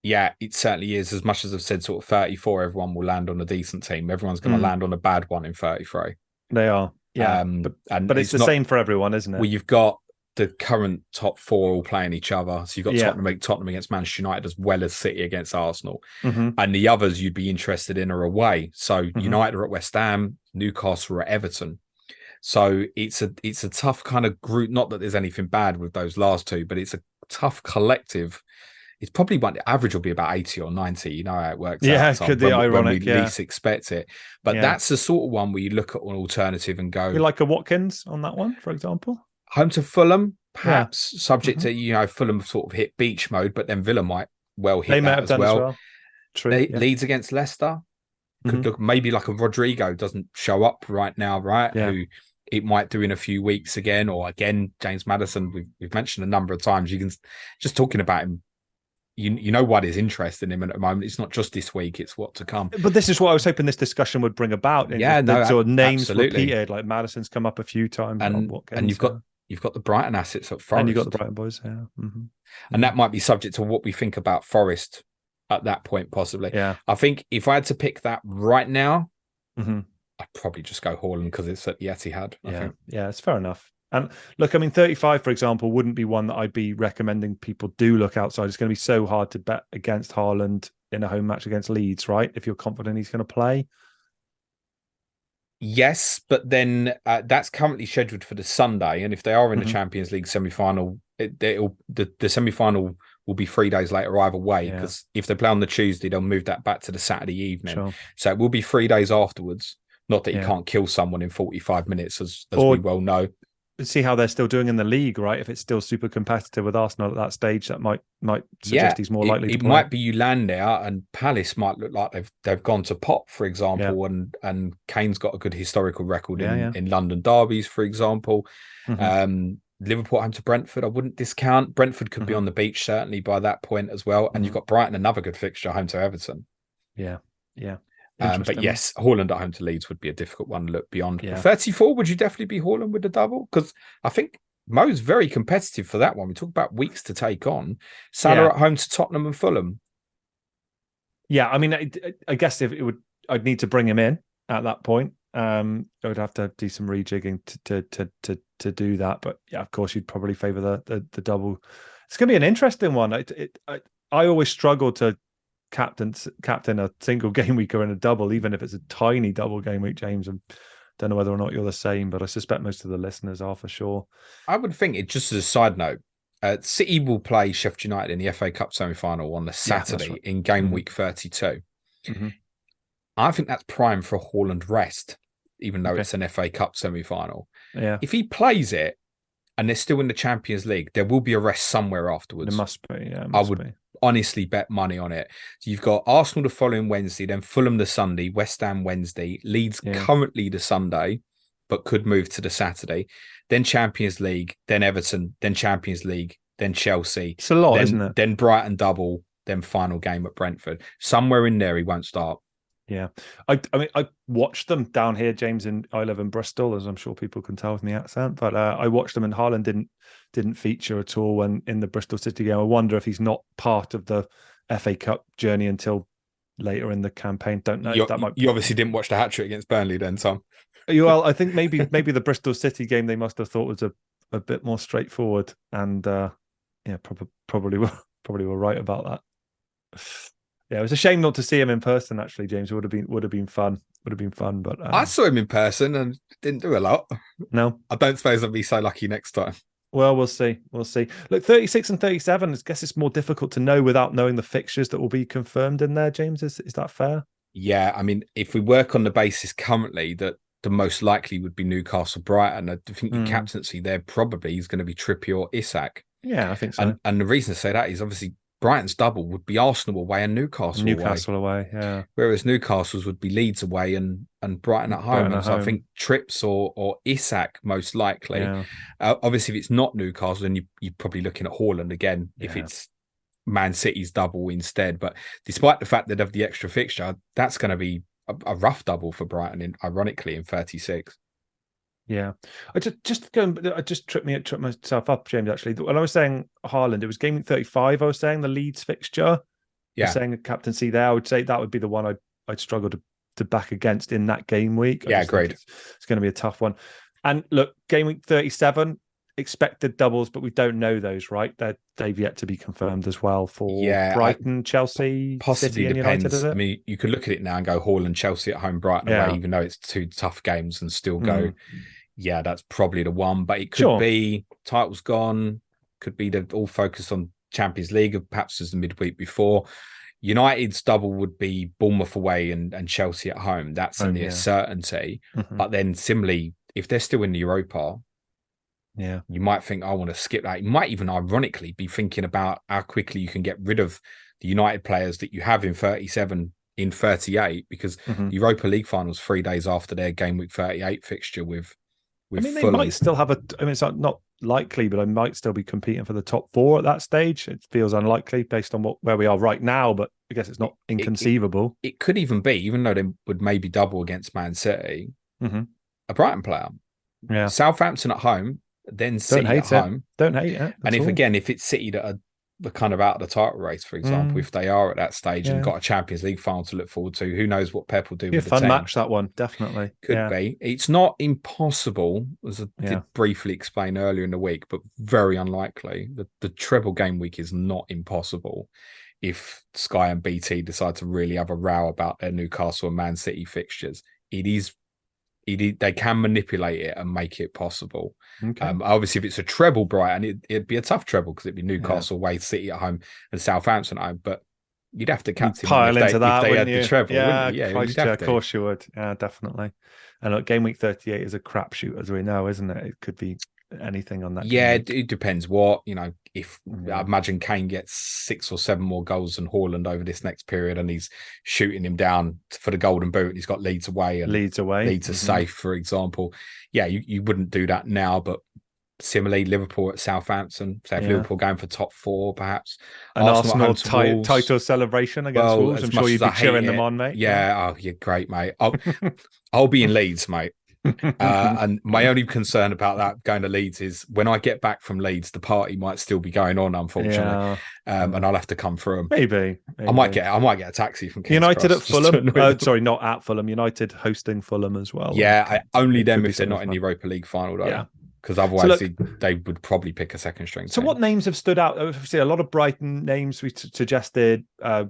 Yeah, it certainly is. As much as I've said, sort of 34, everyone will land on a decent team. Everyone's going to land on a bad one in 33. They are, yeah. But it's the same for everyone, isn't it? Well, you've got the current top 4 all playing each other. So you've got Tottenham against Manchester United as well as City against Arsenal. And the others you'd be interested in are away. So United are at West Ham, Newcastle are at Everton. So it's a tough kind of group. Not that there's anything bad with those last two, but it's a tough collective it's probably the average will be about 80 or 90. You know how it works Yeah, out. So could be ironic. when we least expect it. But that's the sort of one where you look at an alternative and go, we like a Watkins on that one, for example. Home to Fulham, perhaps subject to, you know, Fulham sort of hit beach mode, but then Villa might well hit that as well. True. Leeds against Leicester could look maybe like a Rodrigo doesn't show up right now, right? Yeah. Who it might do in a few weeks again, or again, James Maddison. We've mentioned a number of times. You can just talking about him. You know what is interesting in him at the moment. It's not just this week; it's what to come. But this is what I was hoping this discussion would bring about. Yeah, no, sort of names absolutely. repeated, like Maddison's come up a few times, and you've got the Brighton assets at Forest, and you've got the Brighton boys, and that might be subject to what we think about Forest at that point, possibly. Yeah, I think if I had to pick that right now, I'd probably just go Haaland because it's at the Etihad. I think. Yeah, it's fair enough. And look, I mean, 35, for example, wouldn't be one that I'd be recommending people do look outside. It's going to be so hard to bet against Haaland in a home match against Leeds, right? If you're confident he's going to play. Yes, but then that's currently scheduled for the Sunday, and if they are in the Champions League semi-final, the semi-final will be 3 days later either way. Because if they play on the Tuesday, they'll move that back to the Saturday evening. Sure. So it will be 3 days afterwards. Not that you can't kill someone in 45 minutes, as we well know. See how they're still doing in the league, right? If it's still super competitive with Arsenal at that stage, that might suggest he's more likely to play. It might be you land there and Palace might look like they've gone to pot, for example, and Kane's got a good historical record in London derbies, for example. Liverpool home to Brentford, I wouldn't discount. Brentford could be on the beach certainly by that point as well. And you've got Brighton, another good fixture, home to Everton. Yeah. But yes, Haaland at home to Leeds would be a difficult one to look beyond. Yeah. 34, would you definitely be Haaland with the double? Because I think Mo's very competitive for that one. We talk about weeks to take on. Salah at home to Tottenham and Fulham. Yeah, I mean, I guess if it would, I'd need to bring him in at that point. I would have to do some rejigging to do that. But yeah, of course, you'd probably favour the double. It's going to be an interesting one. I always struggle to captain a single game week or in a double, even if it's a tiny double game week, James. And don't know whether or not you're the same, but I suspect most of the listeners are for sure. I would think it, just as a side note, City will play Sheffield United in the FA Cup semi-final on the Saturday in game week 32. I think that's prime for a Haaland rest, even though it's an FA Cup semi-final. Yeah. If he plays it and they're still in the Champions League, there will be a rest somewhere afterwards. There must be. Yeah, I would honestly bet money on it. So you've got Arsenal the following Wednesday, then Fulham the Sunday, West Ham Wednesday, Leeds currently the Sunday, but could move to the Saturday, then Champions League, then Everton, then Champions League, then Chelsea. It's a lot, isn't it? Then Brighton double, then final game at Brentford. Somewhere in there he won't start. Yeah. I mean, I watched them down here, James, and I live in Bristol, as I'm sure people can tell from the accent, but I watched them and Haaland didn't feature at all when in the Bristol City game. I wonder if he's not part of the FA Cup journey until later in the campaign. Don't know. You obviously didn't watch the hat-trick against Burnley then, Tom. Well, I think maybe the Bristol City game they must have thought was a bit more straightforward, and probably were right about that. Yeah, it was a shame not to see him in person. Actually, James, it would have been fun. But I saw him in person and didn't do a lot. No, I don't suppose I'll be so lucky next time. Well, we'll see. Look, 36 and 37. I guess it's more difficult to know without knowing the fixtures that will be confirmed in there. James, is that fair? Yeah, I mean, if we work on the basis currently that the most likely would be Newcastle Brighton, I think the captaincy there probably is going to be Trippier or Isak. Yeah, I think so. And the reason to say that is obviously Brighton's double would be Arsenal away and Newcastle away, yeah. Whereas Newcastle's would be Leeds away and Brighton at home. And so I think Trips or Isak most likely. Yeah. Obviously, if it's not Newcastle, then you're probably looking at Haaland again if it's Man City's double instead. But despite the fact that they have the extra fixture, that's going to be a rough double for Brighton, ironically, in 36. Yeah, I just tripped myself up, James. Actually, when I was saying Haaland, it was game 35. I was saying the Leeds fixture. Yeah, I was saying a captaincy there. I would say that would be the one I'd struggle to back against in that game week. Yeah, great. It's going to be a tough one. And look, game week 37 expected doubles, but we don't know those, right? They've yet to be confirmed as well for Brighton, Chelsea, possibly City, and depends. United. Is it? I mean, you could look at it now and go Haaland, Chelsea at home, Brighton away, even though it's two tough games, and still go. Yeah, that's probably the one, but it could be titles gone. Could be they've all focused on Champions League, perhaps as the midweek before. United's double would be Bournemouth away and Chelsea at home. That's a near certainty. But then similarly, if they're still in the Europa, you might think, I want to skip that. You might even ironically be thinking about how quickly you can get rid of the United players that you have in 37, in 38, because Europa League finals 3 days after their game week 38 fixture with they Fulham. might still have it's not likely, but I might still be competing for the top 4 at that stage. It feels unlikely based on where we are right now, but I guess it's not inconceivable. It could even be, even though they would maybe double against Man City, a Brighton player. Yeah. Southampton at home, then City at home. Don't hate it. And if it's City that are the kind of out of the title race, for example, if they are at that stage and got a Champions League final to look forward to, who knows what Pep will do with the fun team. Match, that one, definitely. Could be. It's not impossible, as I did briefly explain earlier in the week, but very unlikely. The treble game week is not impossible if Sky and BT decide to really have a row about their Newcastle and Man City fixtures. They can manipulate it and make it possible. Obviously, if it's a treble Brighton, it'd be a tough treble because it'd be Newcastle away, City at home, and Southampton at home. But you'd have to captain pile into that if they had you? the treble. Yeah, of course you would. Yeah, definitely. And look, game week 38 is a crapshoot, as we know, isn't it? It could be anything on that. Yeah, it depends what, if I imagine Kane gets 6 or 7 more goals than Haaland over this next period and he's shooting him down for the golden boot and he's got Leeds away and Leeds are safe, for example. Yeah, you wouldn't do that now, but similarly, Liverpool at Southampton, say if Liverpool going for top 4, perhaps. An Arsenal title celebration against Wolves. I'm sure you'd be cheering them on, mate. Yeah, you're great, mate. I'll be in Leeds, mate. And my only concern about that going to Leeds is when I get back from Leeds, the party might still be going on, unfortunately, and I'll have to come through them. Maybe. I might get a taxi from King's United Cross at Fulham. Sorry, not at Fulham. United hosting Fulham as well. Yeah, only them if they're not in the Europa League final, though. Yeah. Because otherwise they would probably pick a second string. So what names have stood out? Obviously, a lot of Brighton names we suggested.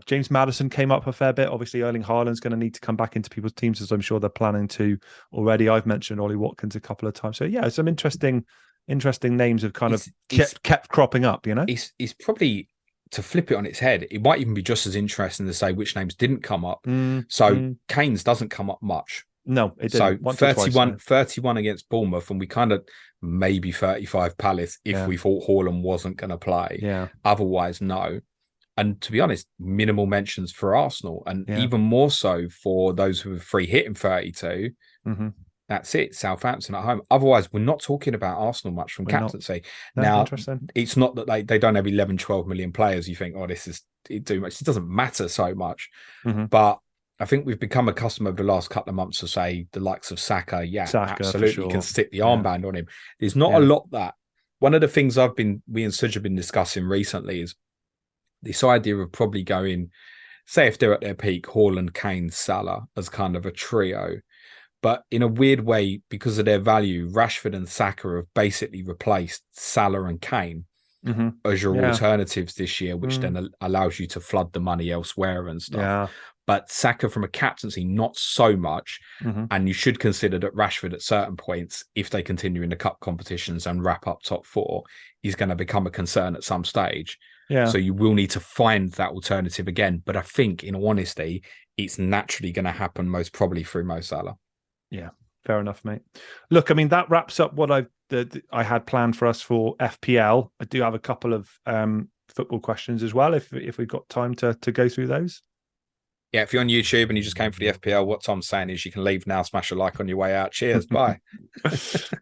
James Maddison came up a fair bit. Obviously, Erling Haaland's going to need to come back into people's teams, as I'm sure they're planning to already. I've mentioned Ollie Watkins a couple of times. So yeah, some interesting names have kind of kept cropping up, It's probably, to flip it on its head, it might even be just as interesting to say which names didn't come up. Kane's doesn't come up much. No, it didn't. So 31 against Bournemouth, and we kind of maybe 35 Palace if we thought Haaland wasn't going to play. Yeah. Otherwise, no. And to be honest, minimal mentions for Arsenal, and even more so for those who are free hitting 32. That's it. Southampton at home. Otherwise, we're not talking about Arsenal much from captaincy. Now, it's not that they don't have 11, 12 million players. You think, this is too much. It doesn't matter so much. But I think we've become accustomed over the last couple of months to say the likes of Saka, absolutely, sure. You can stick the armband on him. There's not a lot that. One of the things we and Suj have been discussing recently is this idea of probably going, say if they're at their peak, Haaland, Kane, Salah as kind of a trio. But in a weird way, because of their value, Rashford and Saka have basically replaced Salah and Kane as your alternatives this year, which then allows you to flood the money elsewhere and stuff. Yeah. But Saka from a captaincy, not so much. And you should consider that Rashford at certain points, if they continue in the cup competitions and wrap up top 4, is going to become a concern at some stage. Yeah. So you will need to find that alternative again. But I think, in all honesty, it's naturally going to happen most probably through Mo Salah. Yeah, fair enough, mate. Look, I mean, that wraps up what I had planned for us for FPL. I do have a couple of football questions as well, if we've got time to go through those. Yeah, if you're on YouTube and you just came for the FPL, what Tom's saying is you can leave now, smash a like on your way out. Cheers, bye.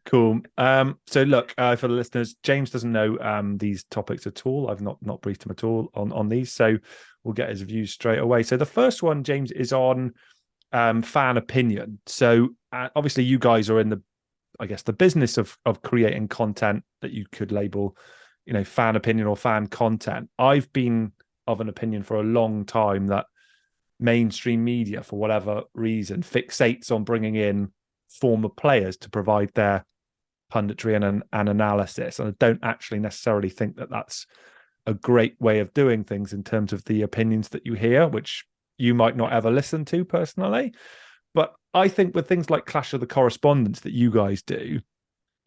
Cool. So look, for the listeners, James doesn't know these topics at all. I've not briefed him at all on these, so we'll get his views straight away. So the first one, James, is on fan opinion. So obviously you guys are in the business of creating content that you could label, fan opinion or fan content. I've been of an opinion for a long time that mainstream media, for whatever reason, fixates on bringing in former players to provide their punditry and analysis. And I don't actually necessarily think that that's a great way of doing things in terms of the opinions that you hear, which you might not ever listen to personally. But I think with things like Clash of the Correspondents that you guys do,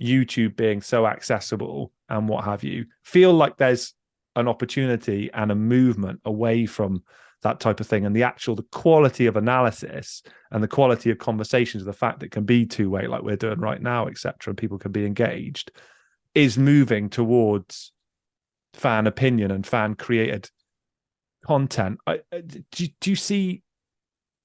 YouTube being so accessible and what have you, feel like there's an opportunity and a movement away from that type of thing, and the quality of analysis and the quality of conversations, the fact that it can be two-way like we're doing right now, etc., and people can be engaged, is moving towards fan opinion and fan created content. Do you see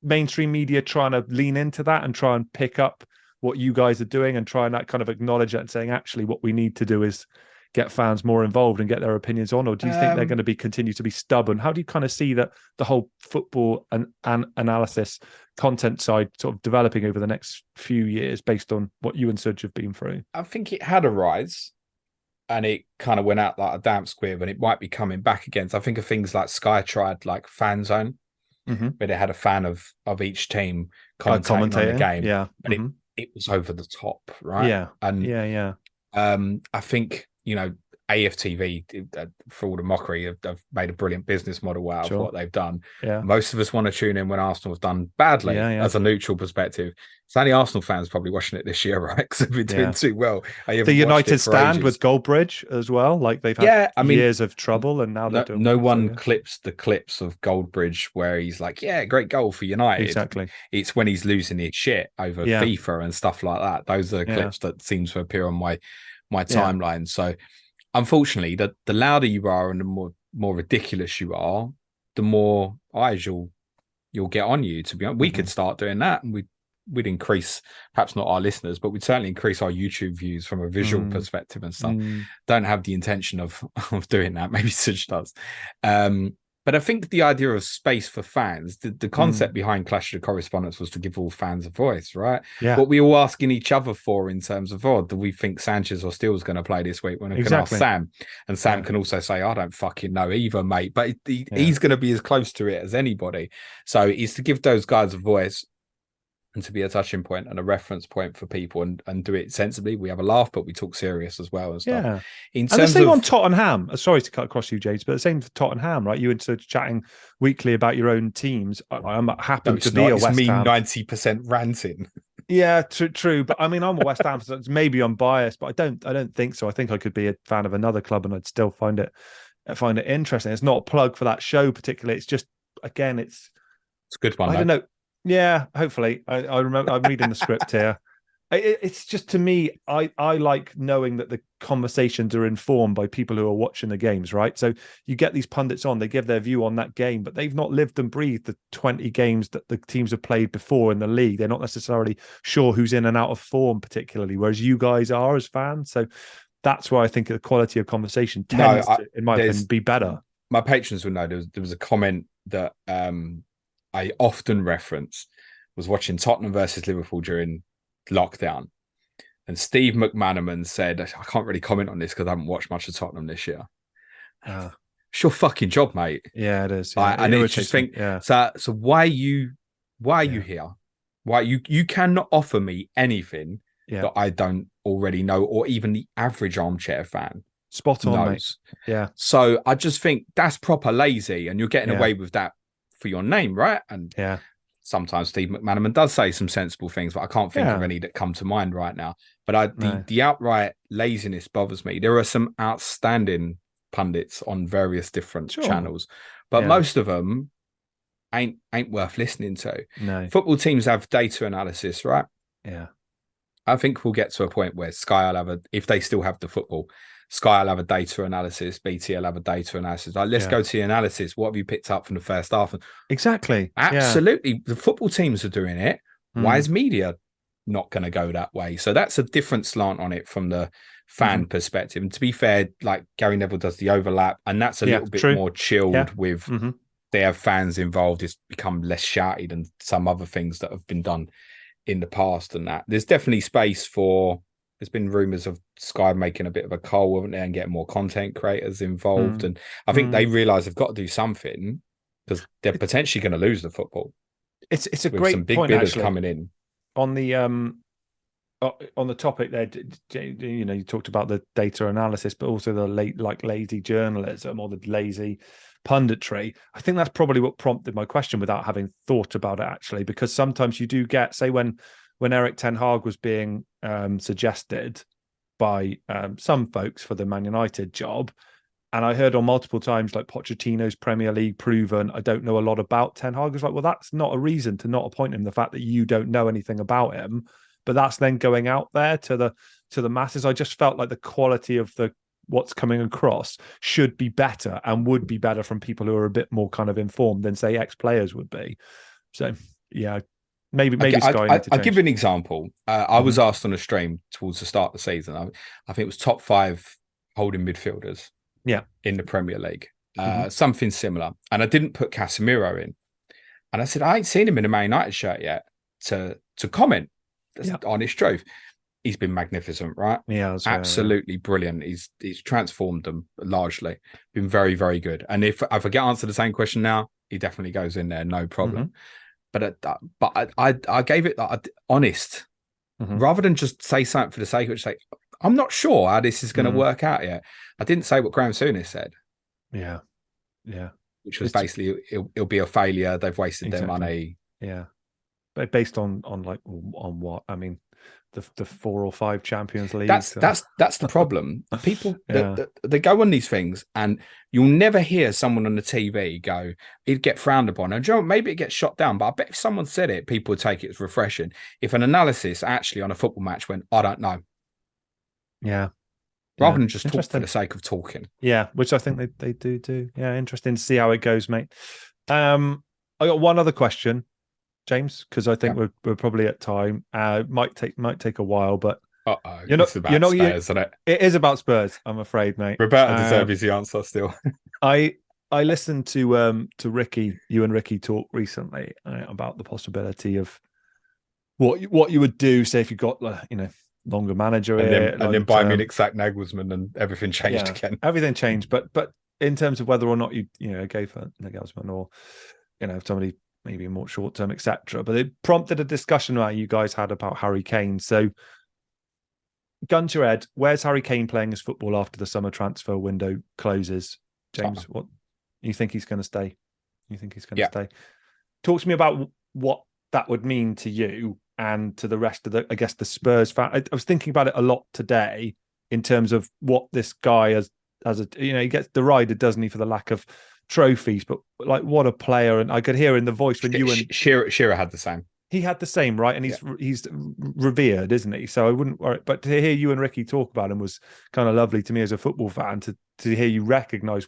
mainstream media trying to lean into that and try and pick up what you guys are doing and try and that kind of acknowledge that and saying, actually, what we need to do is get fans more involved and get their opinions on? Or do you think they're going to continue to be stubborn? How do you kind of see that the whole football and analysis content side sort of developing over the next few years based on what you and Sudge have been through? I think it had a rise and it kind of went out like a damp squib, and it might be coming back again. So I think of things like Sky tried like Fan Zone, where they had a fan of each team commentating on the game. Yeah. And it was over the top, right? Yeah. And I think, AFTV, for all the mockery, have made a brilliant business model out of what they've done. Yeah. Most of us want to tune in when Arsenal have done badly as a neutral perspective. It's only Arsenal fans probably watching it this year, right? Because they've been doing too well. The United stand with Goldbridge as well. Like they've had years of trouble, and now they're doing no one clips the clips of Goldbridge where he's like, great goal for United. Exactly. It's when he's losing his shit over FIFA and stuff like that. Those are the clips that seem to appear on my timeline. So unfortunately, the louder you are and the more ridiculous you are, the more eyes you'll get on you. To be honest, we could start doing that, and we'd increase, perhaps not our listeners, but we'd certainly increase our YouTube views from a visual perspective and stuff. Don't have the intention of doing that. Maybe Such does. But I think the idea of space for fans, the concept behind Clash of the Correspondents was to give all fans a voice, right? Yeah. What we all asking each other for in terms of, do we think Sanchez or Steele's going to play this week? When I can ask Sam, and Sam can also say, I don't fucking know either, mate. But he's going to be as close to it as anybody. So it's to give those guys a voice and to be a touching point and a reference point for people, and do it sensibly. We have a laugh, but we talk serious as well and stuff. Yeah. And the same on Tottenham. Sorry to cut across you, James, but the same for Tottenham, right? You and Sir chatting weekly about your own teams. I'm happy to be a West Ham. 90% ranting. Yeah, true. But I mean, I'm a West Ham, so maybe I'm biased, but I don't think so. I think I could be a fan of another club and I'd still find it interesting. It's not a plug for that show particularly. It's just, again, it's a good one. I don't know. Yeah, hopefully. I remember I'm reading the script here. It's just, to me, I like knowing that the conversations are informed by people who are watching the games, right? So you get these pundits on, they give their view on that game, but they've not lived and breathed the 20 games that the teams have played before in the league. They're not necessarily sure who's in and out of form particularly, whereas you guys are as fans. So that's why I think the quality of conversation tends to, in my opinion, be better. My patrons will know there was a comment that I often reference, was watching Tottenham versus Liverpool during lockdown. And Steve McManaman said, I can't really comment on this because I haven't watched much of Tottenham this year. It's your fucking job, mate. Yeah, it is. Yeah. And I just think, so why are you here? Why you cannot offer me anything that I don't already know, or even the average armchair fan spot on knows. Mate. Yeah. So I just think that's proper lazy, and you're getting away with that for your name, right? And sometimes Steve McManaman does say some sensible things, but I can't think of any that come to mind right now. But the outright laziness bothers me. There are some outstanding pundits on various different channels, but most of them ain't worth listening to. No. Football teams have data analysis, right? Yeah. I think we'll get to a point where Sky will have if they still have the football, Sky will have a data analysis, BT will have a data analysis. Like, let's go to the analysis. What have you picked up from the first half? Exactly. Absolutely. The football teams are doing it. Why is media not going to go that way? So that's a different slant on it from the fan perspective. And to be fair, like Gary Neville does the overlap, and that's a little bit more chilled with they have fans involved. It's become less shouty than some other things that have been done in the past. And that there's definitely space for. There's been rumours of Sky making a bit of a cull, haven't they, and getting more content creators involved. And I think they realise they've got to do something because they're potentially going to lose the football. It's a great some big point, bidders actually, coming in. On the topic there. You talked about the data analysis, but also the lazy journalism or the lazy punditry. I think that's probably what prompted my question without having thought about it, actually, because sometimes you do get, say, when Eric Ten Hag was being suggested by some folks for the Man United job, And I heard on multiple times, like, Pochettino's Premier League proven. I don't know a lot about Ten Hag. I was like, well, that's not a reason to not appoint him. The fact that you don't know anything about him, but that's then going out there to the masses. I just felt like the quality of what's coming across should be better and would be better from people who are a bit more kind of informed than, say, ex-players would be. So yeah, maybe Sky. I'll give you an example. I was asked on a stream towards the start of the season. I think it was top 5 holding midfielders. Yeah, in the Premier League, something similar. And I didn't put Casemiro in. And I said, I ain't seen him in a Man United shirt yet to comment. That's the honest truth. He's been magnificent, right? Yeah, absolutely brilliant. He's transformed them largely. Been very, very good. And if I get answered the same question now, he definitely goes in there, no problem. But I gave it honest, rather than just say something for the sake of it. Say, I'm not sure how this is going to work out yet. I didn't say what Graham Souness said. Yeah. Which was basically it'll be a failure. They've wasted their money. Yeah, but based on what? I mean, the 4 or 5 Champions League. That's the problem. People they go on these things, and you'll never hear someone on the TV go, "It'd get frowned upon." And Joe, maybe it gets shot down, but I bet if someone said it, people would take it as refreshing. If an analysis actually on a football match went, "I don't know," rather than just talk for the sake of talking. Yeah, which I think they do. Yeah, interesting to see how it goes, mate. I got one other question, James, because I think we're probably at time. Might take a while, but you're not Spurs, isn't it? It is about Spurs, I'm afraid, mate. Roberto De Zerbi's the answer still. I listened to Ricky, you and Ricky talk recently about the possibility of what you would do, say, if you got longer manager and then Bayern Munich sacked Nagelsmann and everything changed again. Everything changed, but in terms of whether or not you go for Nagelsmann or somebody maybe more short term, etc. But it prompted a discussion that you guys had about Harry Kane. So, gun to your head, where's Harry Kane playing his football after the summer transfer window closes? James, what you think he's going to stay? You think he's going to stay? Talk to me about what that would mean to you and to the rest of the Spurs fan. I was thinking about it a lot today in terms of what this guy has he gets derided, doesn't he, for the lack of trophies, but like, what a player. And I could hear in the voice when you and Shearer had the same. He had the same, right? And he's revered, isn't he? So I wouldn't worry. But to hear you and Ricky talk about him was kind of lovely to me as a football fan, to hear you recognise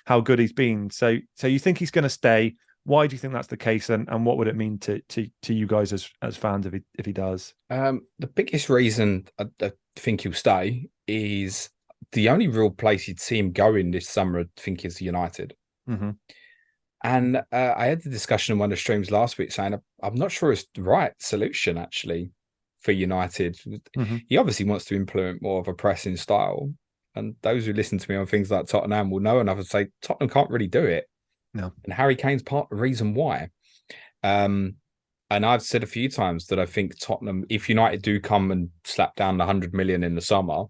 how good he's been. So you think he's going to stay? Why do you think that's the case, and what would it mean to you guys as fans if he does? The biggest reason I think he'll stay is the only real place you'd see him going this summer, I think, is United. And I had the discussion in one of the streams last week saying I'm not sure it's the right solution actually for United. He obviously wants to implement more of a pressing style, and those who listen to me on things like Tottenham will know enough to say Tottenham can't really do it. No. And Harry Kane's part of the reason why. And I've said a few times that I think Tottenham, if United do come and slap down the 100 million in the summer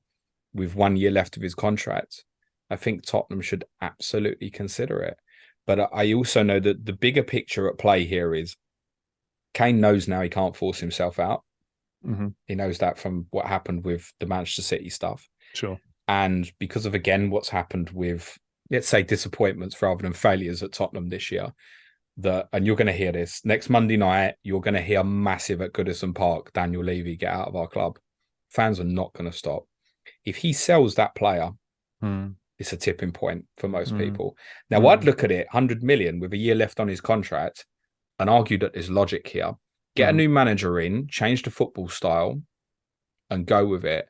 with 1 year left of his contract, I think Tottenham should absolutely consider it. But I also know that the bigger picture at play here is Kane knows now he can't force himself out. He knows that from what happened with the Manchester City stuff. Sure. And because of, again, what's happened with, let's say, disappointments rather than failures at Tottenham this year, and you're going to hear this next Monday night, you're going to hear massive at Goodison Park, Daniel Levy, get out of our club. Fans are not going to stop. If he sells that player, it's a tipping point for most people. Now, I'd look at it, 100 million with a year left on his contract, and argue that there's logic here. Get a new manager in, change the football style, and go with it.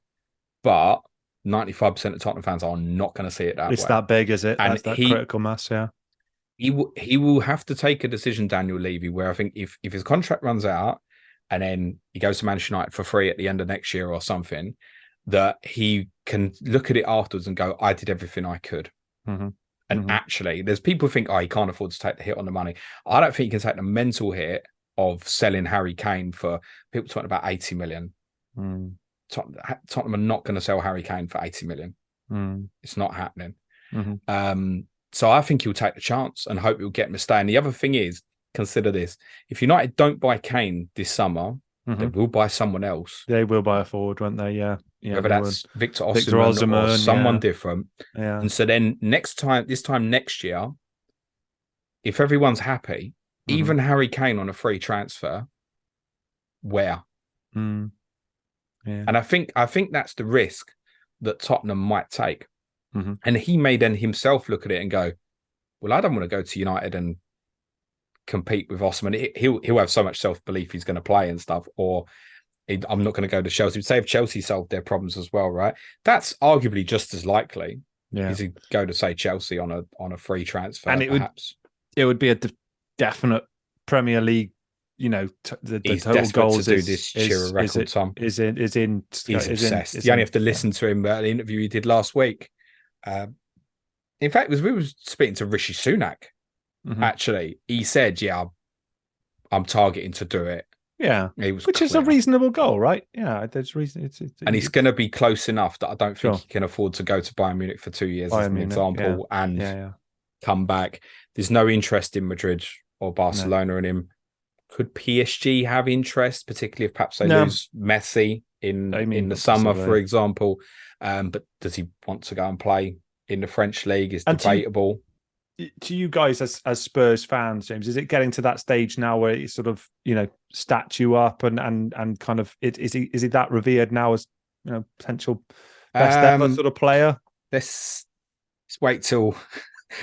But 95% of Tottenham fans are not going to see it that way. It's that big, is it? And that's that critical mass, yeah. He will have to take a decision, Daniel Levy, where I think if his contract runs out and then he goes to Manchester United for free at the end of next year or something, that he can look at it afterwards and go, I did everything I could. And actually, there's people who think, he can't afford to take the hit on the money. I don't think he can take the mental hit of selling Harry Kane for, people talking about 80 million. Tottenham are not going to sell Harry Kane for 80 million. It's not happening. So I think he'll take the chance and hope he'll get him to stay. And the other thing is, consider this. If United don't buy Kane this summer, they will buy someone else. They will buy a forward, won't they? Yeah. whether that's Victor Victor Osimhen or someone yeah. different. Yeah. And so then this time next year, if everyone's happy, even Harry Kane on a free transfer, where? Mm. Yeah. And I think that's the risk that Tottenham might take. And he may then himself look at it and go, well, I don't want to go to United and compete with Osimhen. He'll have so much self-belief he's going to play and stuff, or I'm not going to go to Chelsea. Say if Chelsea solved their problems as well, right? That's arguably just as likely as he go to say Chelsea on a free transfer, and it would be a definite Premier League. You know, the total goals to do this Chira record, Tom. He's obsessed. You only have to listen to him at the interview he did last week. In fact, we were speaking to Rishi Sunak. Actually, he said, "Yeah, I'm targeting to do it." Yeah, which is a reasonable goal, right? Yeah, there's reason. And he's going to be close enough that I don't think he can afford to go to Bayern Munich for 2 years, as an example, and come back. There's no interest in Madrid or Barcelona in him. Could PSG have interest, particularly if perhaps they lose Messi in the summer, for example? But does he want to go and play in the French league? Is debatable. To you guys as Spurs fans, James, is it getting to that stage now where it's sort of, you know, statue up and kind of is he that revered now as, you know, potential best ever sort of player? Let's wait till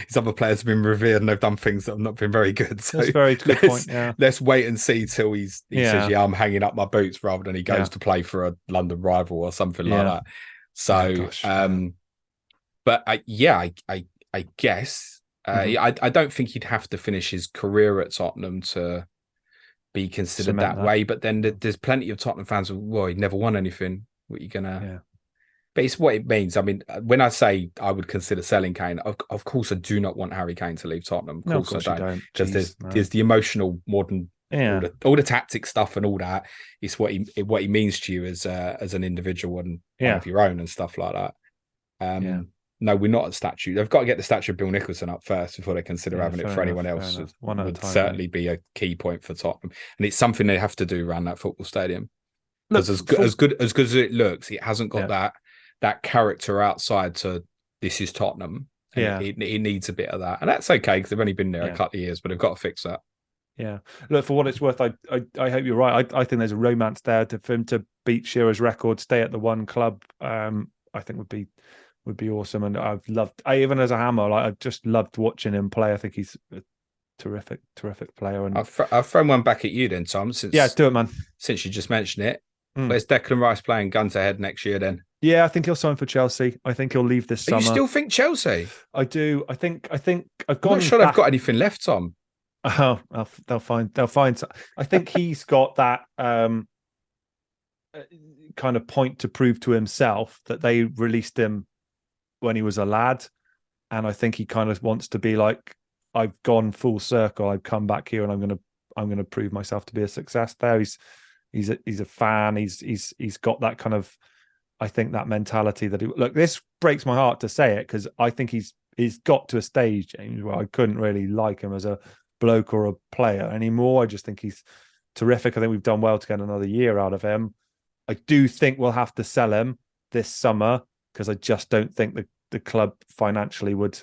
his other players have been revered and they've done things that have not been very good. So that's a very good point. Yeah, let's wait and see till he says, "Yeah, I'm hanging up my boots," rather than he goes to play for a London rival or something like that. So, but I guess. I don't think he'd have to finish his career at Tottenham to be considered that way. But then there's plenty of Tottenham fans who, well, he never won anything. What are you gonna? Yeah. But it's what it means. I mean, when I say I would consider selling Kane, of course I do not want Harry Kane to leave Tottenham. Of course I don't, because there's the emotional, modern, all the tactic stuff and all that. It's what he means to you as an individual and of your own and stuff like that. No, we're not a statue. They've got to get the statue of Bill Nicholson up first before they consider having it for anyone else. It would certainly be a key point for Tottenham, and it's something they have to do around that football stadium. Because as good as it looks, it hasn't got that character outside to this is Tottenham. It needs a bit of that, and that's okay because they've only been there a couple of years, but they've got to fix that. Yeah, look, for what it's worth, I hope you're right. I think there's a romance there for him to beat Shearer's record, stay at the one club. I think would be awesome, and even as a Hammer, like I've just loved watching him play. I think he's a terrific player. And I've thrown one back at you then, Tom. Do it, man. Since you just mentioned it, where's Declan Rice playing guns ahead next year? Then I think he'll sign for Chelsea. I think he'll leave this summer. You still think Chelsea? I do. I think I've gone. I'm not sure they've got anything left, Tom. Oh, they'll find. I think he's got that kind of point to prove to himself that they released him when he was a lad, and I think he kind of wants to be like, I've gone full circle. I've come back here, and I'm gonna prove myself to be a success there. He's a fan. He's got that kind of, I think, that mentality that look. This breaks my heart to say it because I think he's got to a stage, James, where I couldn't really like him as a bloke or a player anymore. I just think he's terrific. I think we've done well to get another year out of him. I do think we'll have to sell him this summer because I just don't think the club financially would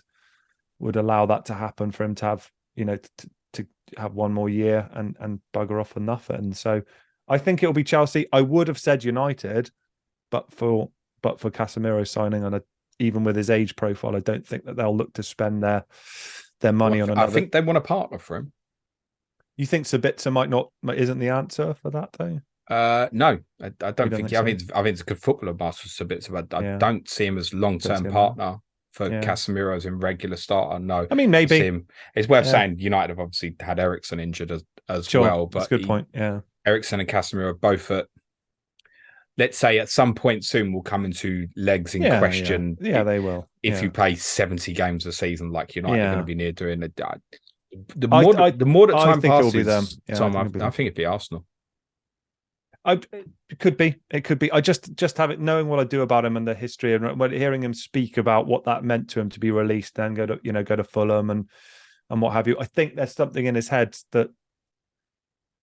allow that to happen for him to have, you know, to have one more year and bugger off for nothing. So I think it'll be Chelsea. I would have said United, but for Casemiro signing on even with his age profile, I don't think that they'll look to spend their money on another. I think they want a partner for him. You think Sabitzer isn't the answer for that though? No, I don't think. I think it's a good footballer, Marcel Sabitzer, but I don't see him as long-term partner for Casemiro as in regular starter. No, I mean maybe it's worth saying United have obviously had Eriksen injured as well. But that's a good point. Yeah, Eriksen and Casemiro are both at. Let's say at some point soon will come into legs in question. Yeah, they will. If you play 70 games a season like United are going to be near doing it. The more that time passes, it'll be them. Tom, I think it'd be Arsenal. It could be. I just have it, knowing what I do about him and the history, and hearing him speak about what that meant to him to be released and go to Fulham and what have you. I think there's something in his head that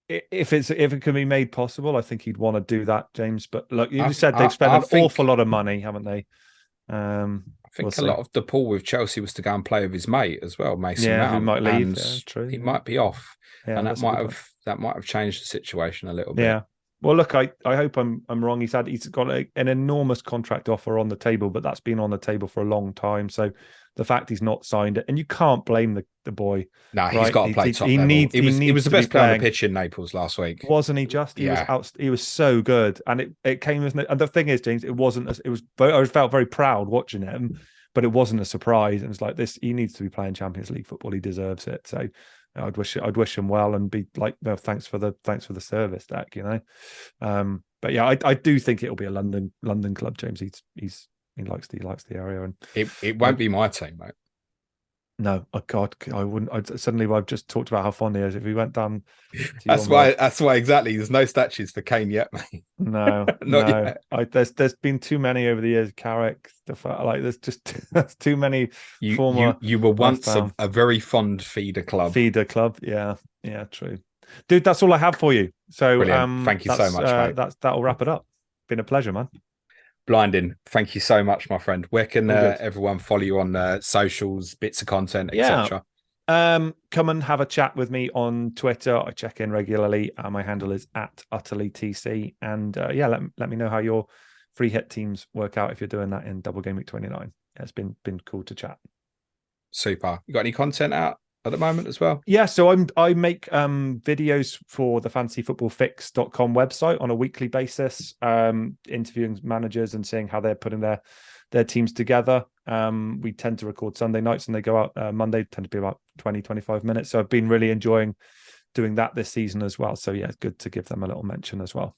if it can be made possible, I think he'd want to do that, James. But look, you said they've spent an awful lot of money, haven't they? I think a lot of the pull with Chelsea was to go and play with his mate as well, Mason Mount, who might leave. and true. He might be off, and that might have changed the situation a little bit. Yeah. Well, look, I hope I'm wrong. He's got an enormous contract offer on the table, but that's been on the table for a long time. So the fact he's not signed it, and you can't blame the boy. No, right? He's got to play top level. He was the best player on the pitch in Naples last week, wasn't he? He was so good, and it came as and the thing is, James, I felt very proud watching him, but it wasn't a surprise. And it's like this. He needs to be playing Champions League football. He deserves it. So I'd wish him well and be like, no, thanks for the service, Dak. But yeah, I do think it'll be a London club, James. He likes the area, and it won't be my team, mate. No, oh God, I wouldn't. Suddenly, I've just talked about how fond he is. If he went down, that's why exactly. There's no statues for Kane yet, mate. No, no. Yet. There's been too many over the years. Carrick, stuff like there's just too many. You were once a very fond feeder club. Yeah, true, dude. That's all I have for you. So, thank you so much, mate. That'll wrap it up. Been a pleasure, man. Blinding. Thank you so much, my friend. Where can everyone follow you on socials, bits of content, etc.? Come and have a chat with me on Twitter. I check in regularly. My handle is @utterlytc. And let me know how your free hit teams work out if you're doing that in Double Gameweek 29. It's been cool to chat. Super. You got any content out at the moment as well? Yeah, so I make videos for the fantasyfootballfix.com website on a weekly basis, interviewing managers and seeing how they're putting their teams together. We tend to record Sunday nights and they go out Monday, tend to be about 20-25 minutes. So I've been really enjoying doing that this season as well. So yeah, it's good to give them a little mention as well.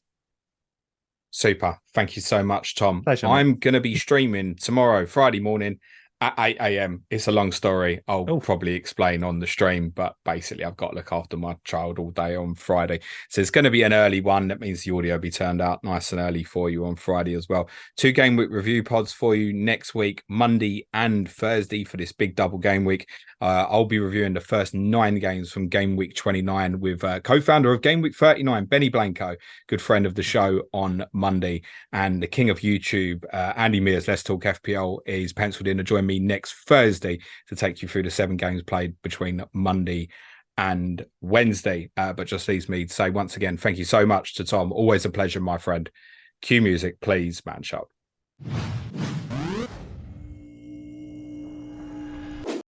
Super. Thank you so much, Tom. Pleasure, I'm going to be streaming tomorrow, Friday morning, at 8 a.m. It's a long story. I'll probably explain on the stream, but basically I've got to look after my child all day on Friday. So it's going to be an early one. That means the audio will be turned out nice and early for you on Friday as well. 2 game week review pods for you next week, Monday and Thursday for this big double game week. I'll be reviewing the first 9 games from game week 29 with co-founder of game week 39, Benny Blanco, good friend of the show, on Monday. And the king of YouTube, Andy Mears, Let's Talk FPL, is penciled in to join me next Thursday to take you through the 7 games played between Monday and Wednesday. But just leaves me to say once again, thank you so much to Tom. Always a pleasure, my friend. Cue music, please, man. Shop.